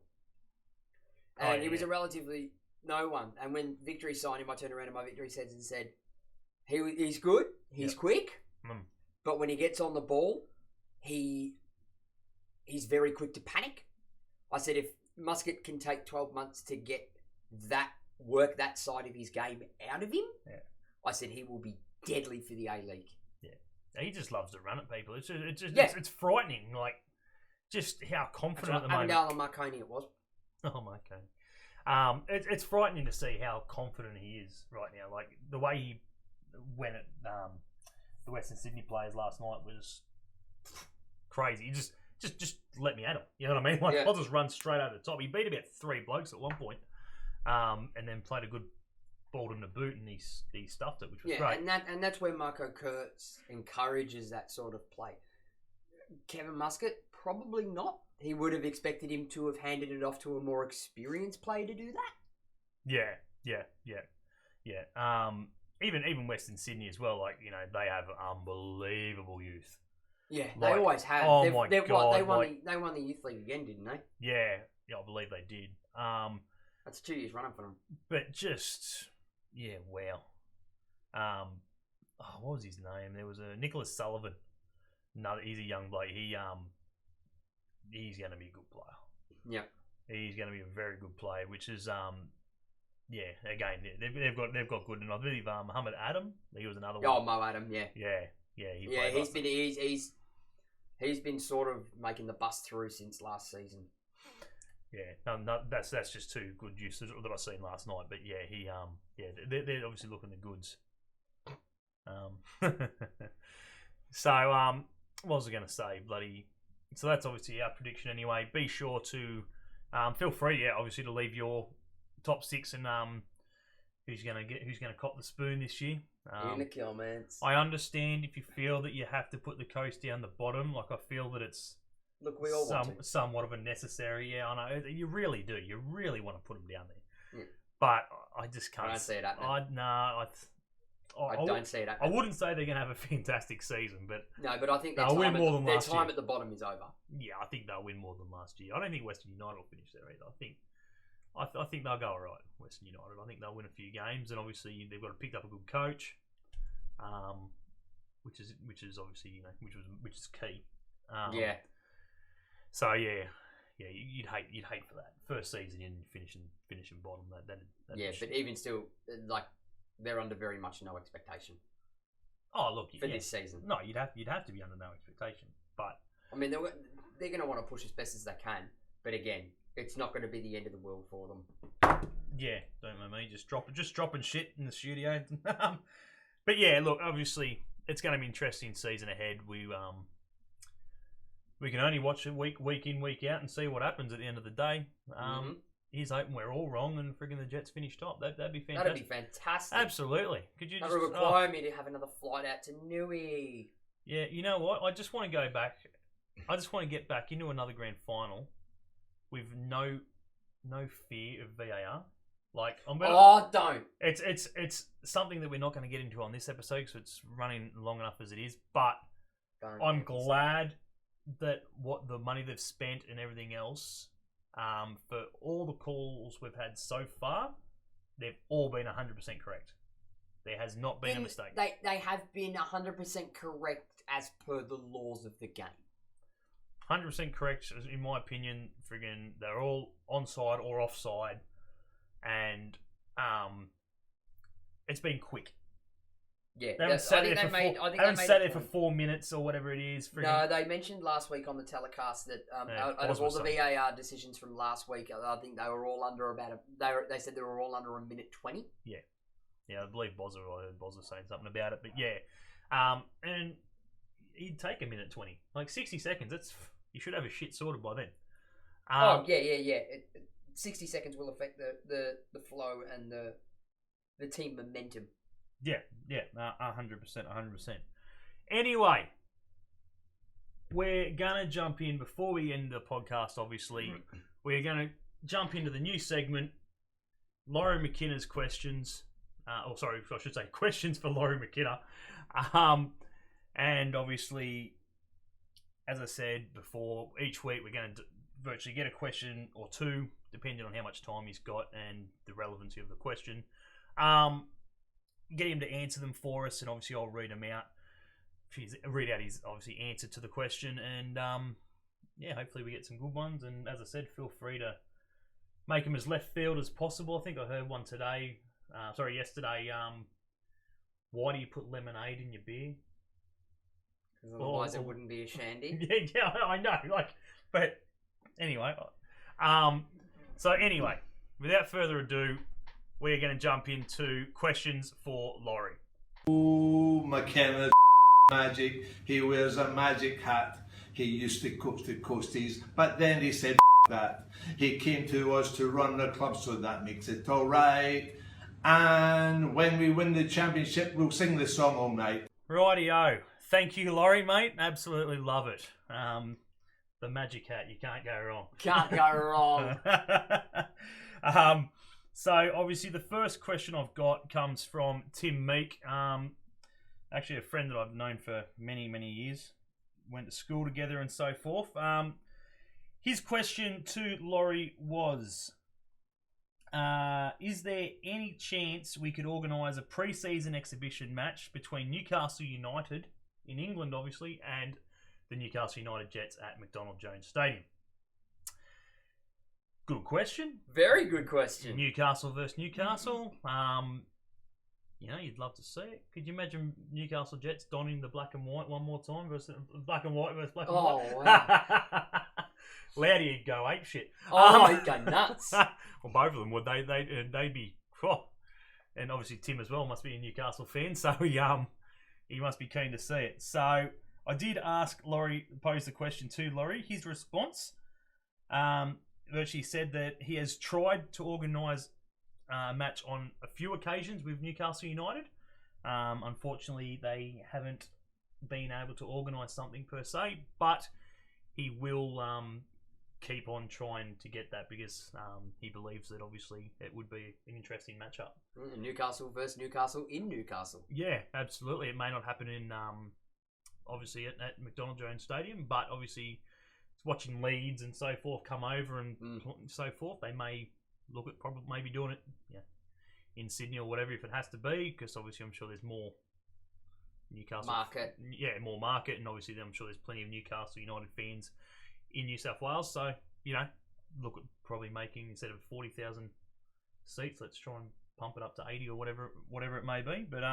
and he was a relatively no one. And when Victory signed him, I turned around to my Victory heads and said, "He's good. He's quick, but when he gets on the ball, he's very quick to panic." I said, if Muscat can take 12 months to get that side of his game out of him, I said he will be deadly for the A League. He just loves to run at people. It's frightening, like just how confident at the moment. Avondale and Marconi it was. Oh my god. It's frightening to see how confident he is right now. Like the way he went at the Western Sydney players last night was crazy. He just let me at him. You know what I mean? Like I'll just run straight over the top. He beat about 3 blokes at one point, and then played a good ball in the boot, and he stuffed it, which was great. And that's where Marco Kurtz encourages that sort of play. Kevin Muscat, probably not. He would have expected him to have handed it off to a more experienced player to do that. Yeah. Even Western Sydney as well. Like they have unbelievable youth. Yeah, they always have. Oh my god! They won the youth league again, didn't they? Yeah, I believe they did. That's 2 years running for them. But just wow. What was his name? There was a Nicholas Sullivan. No, he's a young bloke. He's going to be a good player. Yeah, he's going to be a very good player. Which is again they've got good. And I believe Muhammad Adam. He was another one. Oh, Mo Adam. He's been sort of making the bust through since last season. Yeah, no, that's just 2 good uses that I seen last night. But they're obviously looking the goods. So what was I going to say? So that's obviously our prediction anyway. Be sure to feel free, obviously to leave your top 6 and who's going to cop the spoon this year. In the comments. I understand if you feel that you have to put the Coast down the bottom. Like I feel that it's Look, we all want to. Somewhat of a necessary. Yeah, I know. You really do. You really want to put them down there. Yeah. But I just can't. I don't see it happening. I don't see it happening. I wouldn't say they're going to have a fantastic season, but no, but I think they'll win more than last year. Their time at the bottom is over. Yeah, I think they'll win more than last year. I don't think Western United will finish there either. I think they'll go all right, Western United. I think they'll win a few games, and obviously they've got picked up a good coach, which is obviously which is key. Yeah. So you'd hate for that first season in finishing bottom. That yeah, but even still, like they're under very much no expectation. Oh look, for this season, no, you'd have to be under no expectation. But I mean, they're going to want to push as best as they can. But again, it's not going to be the end of the world for them. Yeah, don't mind me. Just dropping shit in the studio. But yeah, look, obviously it's going to be an interesting season ahead. We can only watch it week in, week out, and see what happens at the end of the day. Here's hoping we're all wrong and friggin' the Jets finish top. That'd be fantastic. That'd be fantastic. Absolutely. Could you that would require me to have another flight out to Newey. Yeah, you know what? I just want to go back. I just want to get back into another grand final with no fear of VAR. Like don't. It's something that we're not going to get into on this episode because it's running long enough as it is. But I'm glad that what the money they've spent and everything else, for all the calls we've had so far, they've all been 100% correct. There has not been a mistake. They have been 100% correct as per the laws of the game. 100% correct, in my opinion. Friggin', they're all onside or offside, and it's been quick. Yeah, they haven't sat there for 4 minutes or whatever it is. No, they mentioned last week on the telecast that out of all the VAR decisions from last week, I think they were all under they said they were all under a minute 20. Yeah, I believe I heard Bozza saying something about it, but yeah, and he'd take a minute 20, like 60 seconds. You should have a shit sorted by then. Yeah. 60 seconds will affect the flow and the team momentum. Yeah, 100%. Anyway, we're gonna jump in before we end the podcast. Obviously, we're gonna jump into the new segment, Laurie McKenna's questions. I should say questions for Laurie McKenna. And obviously, as I said before, each week we're going to virtually get a question or two, depending on how much time he's got and the relevancy of the question. Get him to answer them for us, and obviously I'll read them out. Read out his obviously answer to the question, and hopefully we get some good ones. And as I said, feel free to make them as left field as possible. I think I heard one yesterday. Why do you put lemonade in your beer? Because otherwise it wouldn't be a shandy. Yeah, I know. But anyway, so anyway, without further ado, we're going to jump into questions for Laurie. Oh, McKenna's magic. He wears a magic hat. He used to coach the coasties, but then he said that. He came to us to run the club, so that makes it all right. And when we win the championship, we'll sing this song all night. Rightio. Thank you, Laurie, mate. Absolutely love it. The magic hat, you can't go wrong. Can't go wrong. So, obviously, the first question I've got comes from Tim Meek. Actually, a friend that I've known for many, many years. Went to school together and so forth. His question to Laurie was, is there any chance we could organise a pre-season exhibition match between Newcastle United, in England obviously, and the Newcastle United Jets at McDonald Jones Stadium? Good question. Very good question. Newcastle versus Newcastle. You'd love to see it. Could you imagine Newcastle Jets donning the black and white one more time versus black and white versus black and white? Oh, wow. Loudy'd go ape shit. He'd go nuts. Well, both of them would. They'd be. Oh. And obviously Tim as well must be a Newcastle fan, so he must be keen to see it. So I did ask Laurie, pose the question to Laurie. His response, virtually said that he has tried to organise a match on a few occasions with Newcastle United. Unfortunately, they haven't been able to organise something per se, but he will keep on trying to get that because he believes that obviously it would be an interesting matchup. Newcastle versus Newcastle in Newcastle. Yeah, absolutely. It may not happen in obviously at McDonald Jones Stadium, but obviously watching Leeds and so forth come over and so forth, they may look at probably maybe doing it in Sydney or whatever if it has to be, because obviously I'm sure there's more Newcastle market. Yeah, more market, and obviously I'm sure there's plenty of Newcastle United fans in New South Wales. So look at probably making, instead of 40,000 seats, let's try and pump it up to 80 or whatever it may be. But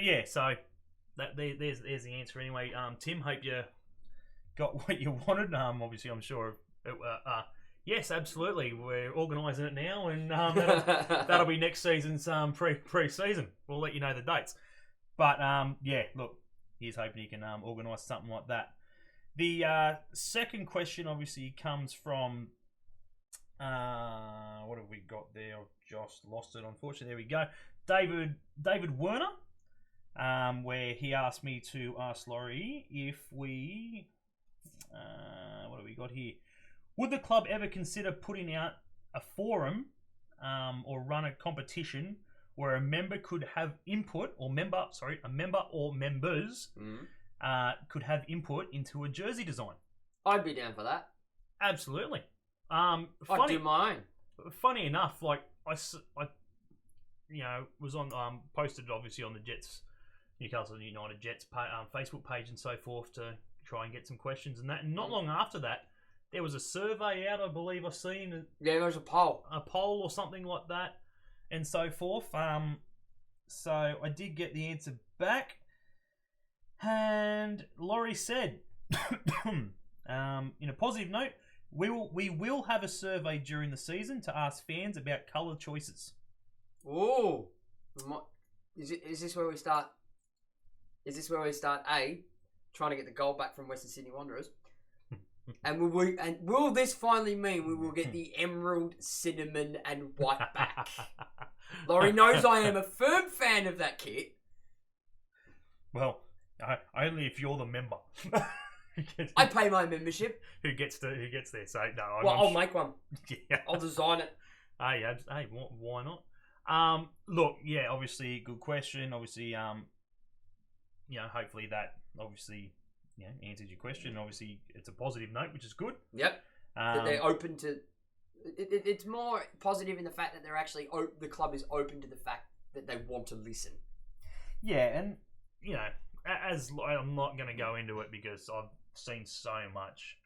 yeah, so there's the answer anyway. Tim, hope you got what you wanted. Obviously I'm sure. Yes, absolutely. We're organising it now, and that'll be next season's pre-season. We'll let you know the dates. But yeah, look, he's hoping he can organise something like that. The second question obviously comes from what have we got there? I've just lost it, unfortunately. There we go. David Werner, where he asked me to ask Laurie if we what have we got here? Would the club ever consider putting out a forum or run a competition where a member could have input, or members could have input into a jersey design? I'd be down for that. Absolutely. I'd do mine. Funny enough, like I was on posted obviously on the Jets, Newcastle United Jets Facebook page and so forth to try and get some questions and that. And not long after that, there was a survey out, I believe I seen. Yeah, there was a poll or something like that, and so forth. So I did get the answer back, and Laurie said, in a positive note, we will have a survey during the season to ask fans about colour choices. Oh, is this where we start? Is this where we start? Trying to get the gold back from Western Sydney Wanderers. And will this finally mean we will get the emerald, cinnamon, and white back? Laurie knows I am a firm fan of that kit. Well, only if you're the member. I pay my membership. Who gets there? So no, I'll make one. Yeah. I'll design it. Hey, why not? Look, yeah, obviously, good question. Obviously, hopefully that obviously answers your question. Obviously, it's a positive note, which is good. Yep. That they're open to. It's more positive in the fact that they're actually the club is open to the fact that they want to listen. Yeah, and as I'm not going to go into it because I've seen so much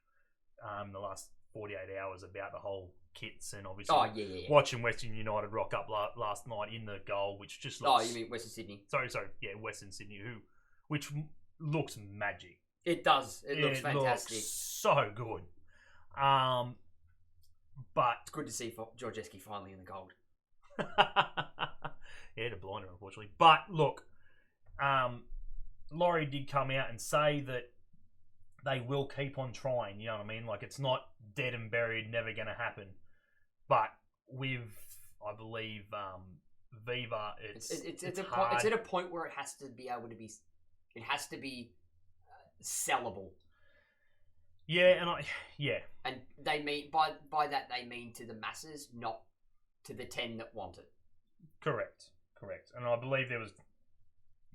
the last 48 hours about the whole kits, and obviously watching Western United rock up last night in the goal, which just looks. Oh, you mean Western Sydney? Sorry, yeah, Western Sydney, which looks magic. It does. It looks fantastic. Looks so good. But it's good to see Georgescu finally in the gold. Yeah, to blinder, unfortunately. But look, Laurie did come out and say that they will keep on trying. You know what I mean? Like, it's not dead and buried, never going to happen. But with, I believe, Viva, it's at a point where it has to be able to be. It has to be sellable. Yeah, and they mean by that they mean to the masses, not to the 10 that want it. Correct. And I believe there was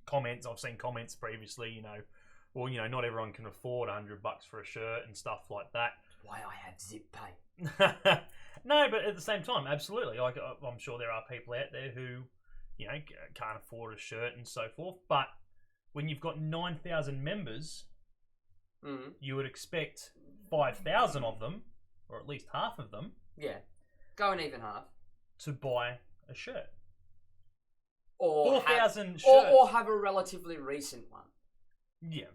comments. I've seen comments previously. Not everyone can afford $100 for a shirt and stuff like that. That's why I have Zip Pay. No, but at the same time, absolutely. Like, I'm sure there are people out there who, can't afford a shirt and so forth. But when you've got 9,000 members, you would expect 5,000 of them, or at least half of them, go an even half, to buy a shirt. Or 4,000 shirts. Or have a relatively recent one. Yeah.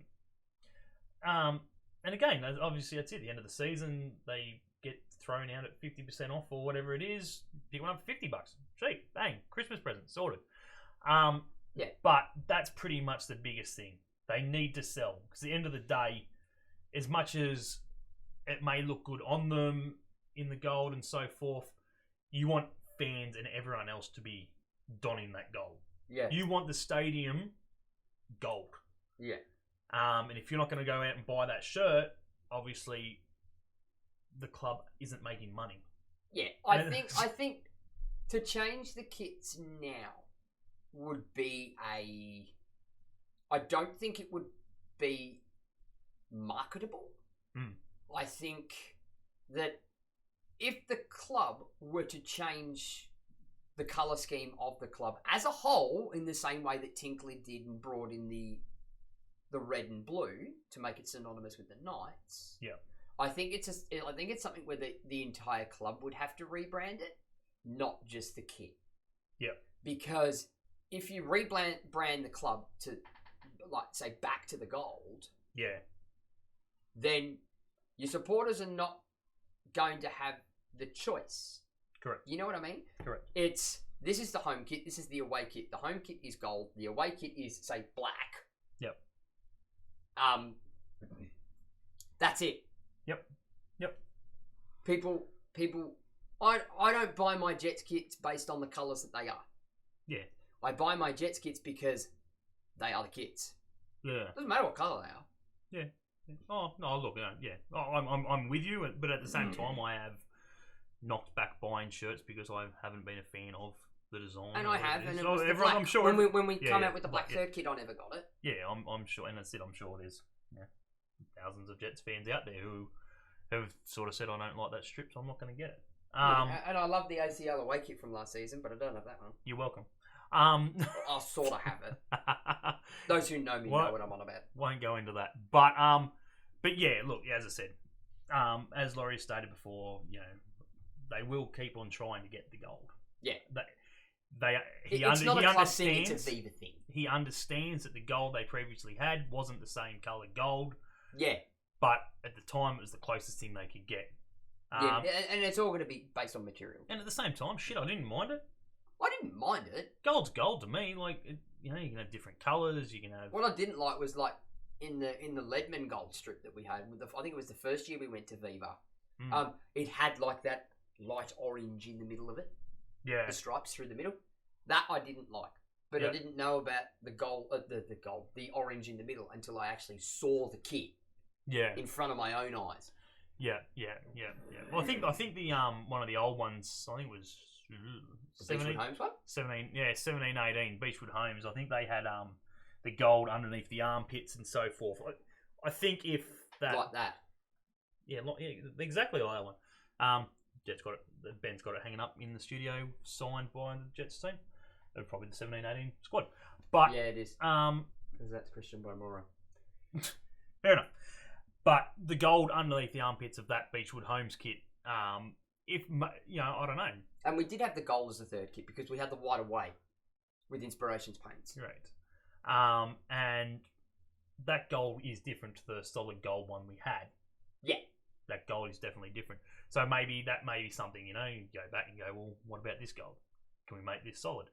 And again, obviously that's it. At the end of the season, they get thrown out at 50% off or whatever it is. Pick one up for $50. Cheap. Bang. Christmas present. Sorted. But that's pretty much the biggest thing. They need to sell. Because at the end of the day, as much as it may look good on them in the gold and so forth, you want fans and everyone else to be donning that gold. Yeah. You want the stadium gold. Yeah. And if you're not going to go out and buy that shirt, obviously the club isn't making money. Yeah, I think to change the kits now would be I don't think it would be marketable. I think that if the club were to change the colour scheme of the club as a whole, in the same way that Tinkley did and brought in the red and blue to make it synonymous with the Knights. Yeah. I think it's something where the entire club would have to rebrand it, not just the kit. Yeah. Because if you brand the club to, like, say, back to the gold, yeah, then your supporters are not going to have the choice. Correct. You know what I mean? Correct. This is the home kit, this is the away kit. The home kit is gold, the away kit is, say, black. Yep. That's it. Yep. People I don't buy my Jets kits based on the colours that they are. Yeah. I buy my Jets kits because they are the kits. Yeah. Doesn't matter what colour they are. Yeah. Oh no! Look, yeah. I'm with you, but at the same time, I have knocked back buying shirts because I haven't been a fan of the design. And I have, and it so was everyone, the black. I'm sure when we come out with the black third kit, I never got it. Yeah, I'm sure, and that's it. I'm sure there's thousands of Jets fans out there who have sort of said I don't like that strip, so I'm not going to get it. And I love the ACL away kit from last season, but I don't have that one. You're welcome. I'll sort of have it. Those who know me know what I'm on about. Won't go into that, but yeah, look, as I said, as Laurie stated before, they will keep on trying to get the gold. Yeah, it's not a club thing; it's a Viva thing. He understands that the gold they previously had wasn't the same colour gold. Yeah, but at the time, it was the closest thing they could get. Yeah, and it's all going to be based on material. And at the same time, I didn't mind it. I didn't mind it. Gold's gold to me. Like, you can have different colours. You can have. What I didn't like was like in the Leadman gold strip that we had. I think it was the first year we went to Viva. It had like that light orange in the middle of it. Yeah. The stripes through the middle. That I didn't like. But I didn't know about the orange in the middle until I actually saw the kit. Yeah. In front of my own eyes. Yeah. Well, I think the one of the old ones, I think it was 17 Homes one? 17, 18 Beechwood Homes. I think they had the gold underneath the armpits and so forth. I think if that like that. Yeah, exactly like that one. Jets got it. Ben's got it hanging up in the studio, signed by the Jets team. They're probably the 17-18 squad. But yeah, it is. Because that's Christian Bomora. Fair enough. But the gold underneath the armpits of that Beechwood Homes kit, I don't know. And we did have the gold as the third kit because we had the white away with Inspirations paints. Right. And that gold is different to the solid gold one we had. Yeah. That gold is definitely different. So maybe that may be something, you go back and go, well, what about this gold? Can we make this solid?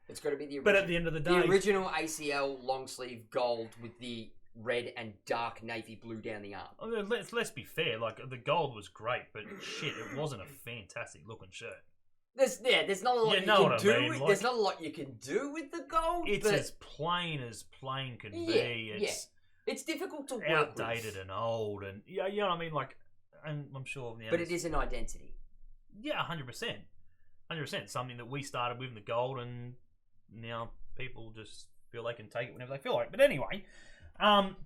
It's got to be the original. But at the end of the day, the original ACL long sleeve gold with the red and dark navy blue down the arm. Let's be fair. Like, the gold was great, but shit, it wasn't a fantastic looking shirt. There's not a lot you can do. There's not a lot you can do with the gold. It's as plain can be. It's difficult to work outdated with. and old, and you know what I mean. Like, and I'm sure. But it is an identity. Yeah, 100%. 100%. Something that we started with in the gold, and now people just feel they can take it whenever they feel like. But anyway,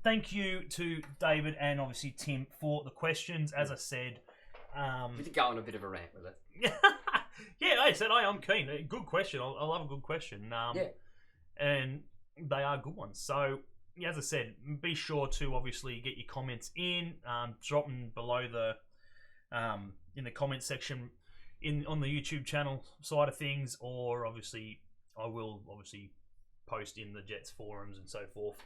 thank you to David and obviously Tim for the questions. As I said, we could go on a bit of a rant with it. Yeah, I said I'm keen. Good question. I love a good question. And they are good ones. So, as I said, be sure to obviously get your comments in. Drop them below in the comment section on the YouTube channel side of things, or obviously I will post in the Jets forums and so forth,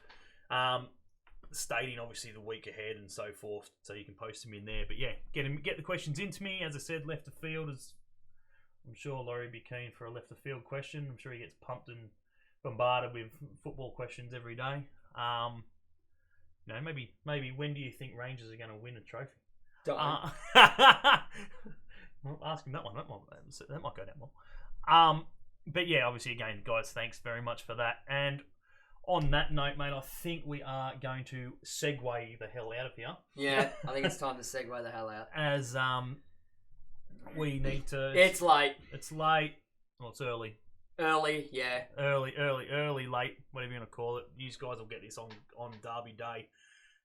stating obviously the week ahead and so forth, so you can post them in there. But yeah, get the questions into me. As I said, left of field is. I'm sure Laurie would be keen for a left of field question. I'm sure he gets pumped and bombarded with football questions every day. Maybe when do you think Rangers are going to win a trophy? Don't. Well, ask him that one. That might go down well. But yeah, obviously, again, guys, thanks very much for that. And on that note, mate, I think we are going to segue the hell out of here. Yeah, I think it's time to segue the hell out. As we need to. It's late. It's late. Well, it's early. Early, yeah. Early, late, whatever you want to call it. You guys will get this on Derby Day,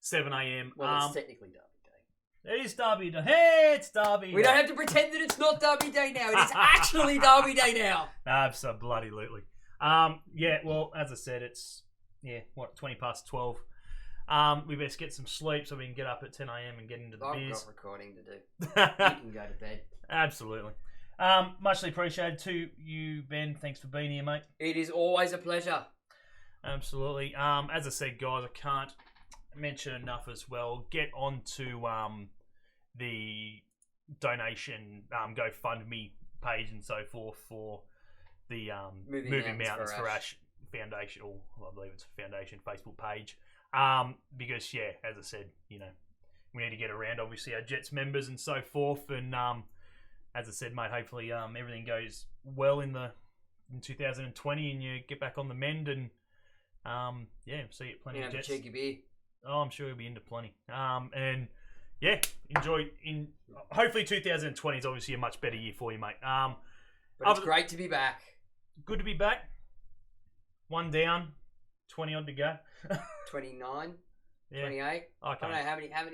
7 a.m. Well, it's technically Derby Day. It is Derby Day. Hey, it's Derby. We don't have to pretend that it's not Derby Day now. It is actually Derby Day now. Absolutely. Yeah, well, as I said, it's 20 past 12. We best get some sleep so we can get up at 10 a.m. and get into the beers. I've got recording to do. You can go to bed. Absolutely. Muchly appreciated to you, Ben. Thanks for being here, mate. It is always a pleasure. Absolutely. As I said, guys, I can't mention enough as well. Get onto the donation GoFundMe page and so forth for the Moving Mountains for Ash Foundation, or I believe it's a foundation Facebook page. Because as I said, we need to get around obviously our Jets members and so forth, and as I said, mate, hopefully everything goes well in 2020 and you get back on the mend and see you plenty of Jets. Cheeky beer. Oh, I'm sure you'll be into plenty. And enjoy. Hopefully 2020 is obviously a much better year for you, mate. But it's great to be back. Good to be back. 1 down, 20 odd to go. 29. Yeah. 28. Okay. I don't know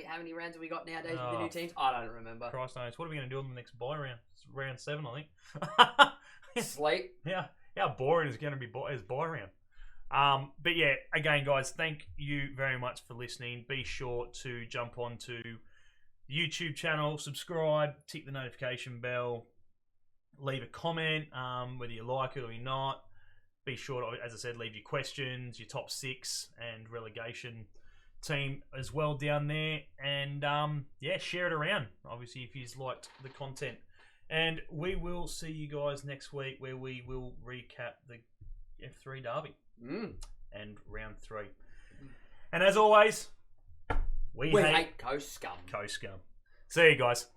how many rounds have we got nowadays with the new teams. I don't remember. Christ knows. What are we going to do on the next bye round? It's round 7, I think. Sleep. Yeah. How boring is it going to be as bye round? But again, guys, thank you very much for listening. Be sure to jump onto the YouTube channel, subscribe, tick the notification bell, leave a comment, whether you like it or you're not. Be sure to, as I said, leave your questions, your top 6 and relegation team as well down there, and share it around obviously if you've liked the content, and we will see you guys next week where we will recap the F3 Derby and round 3, and as always we hate Coast Scum. See you guys.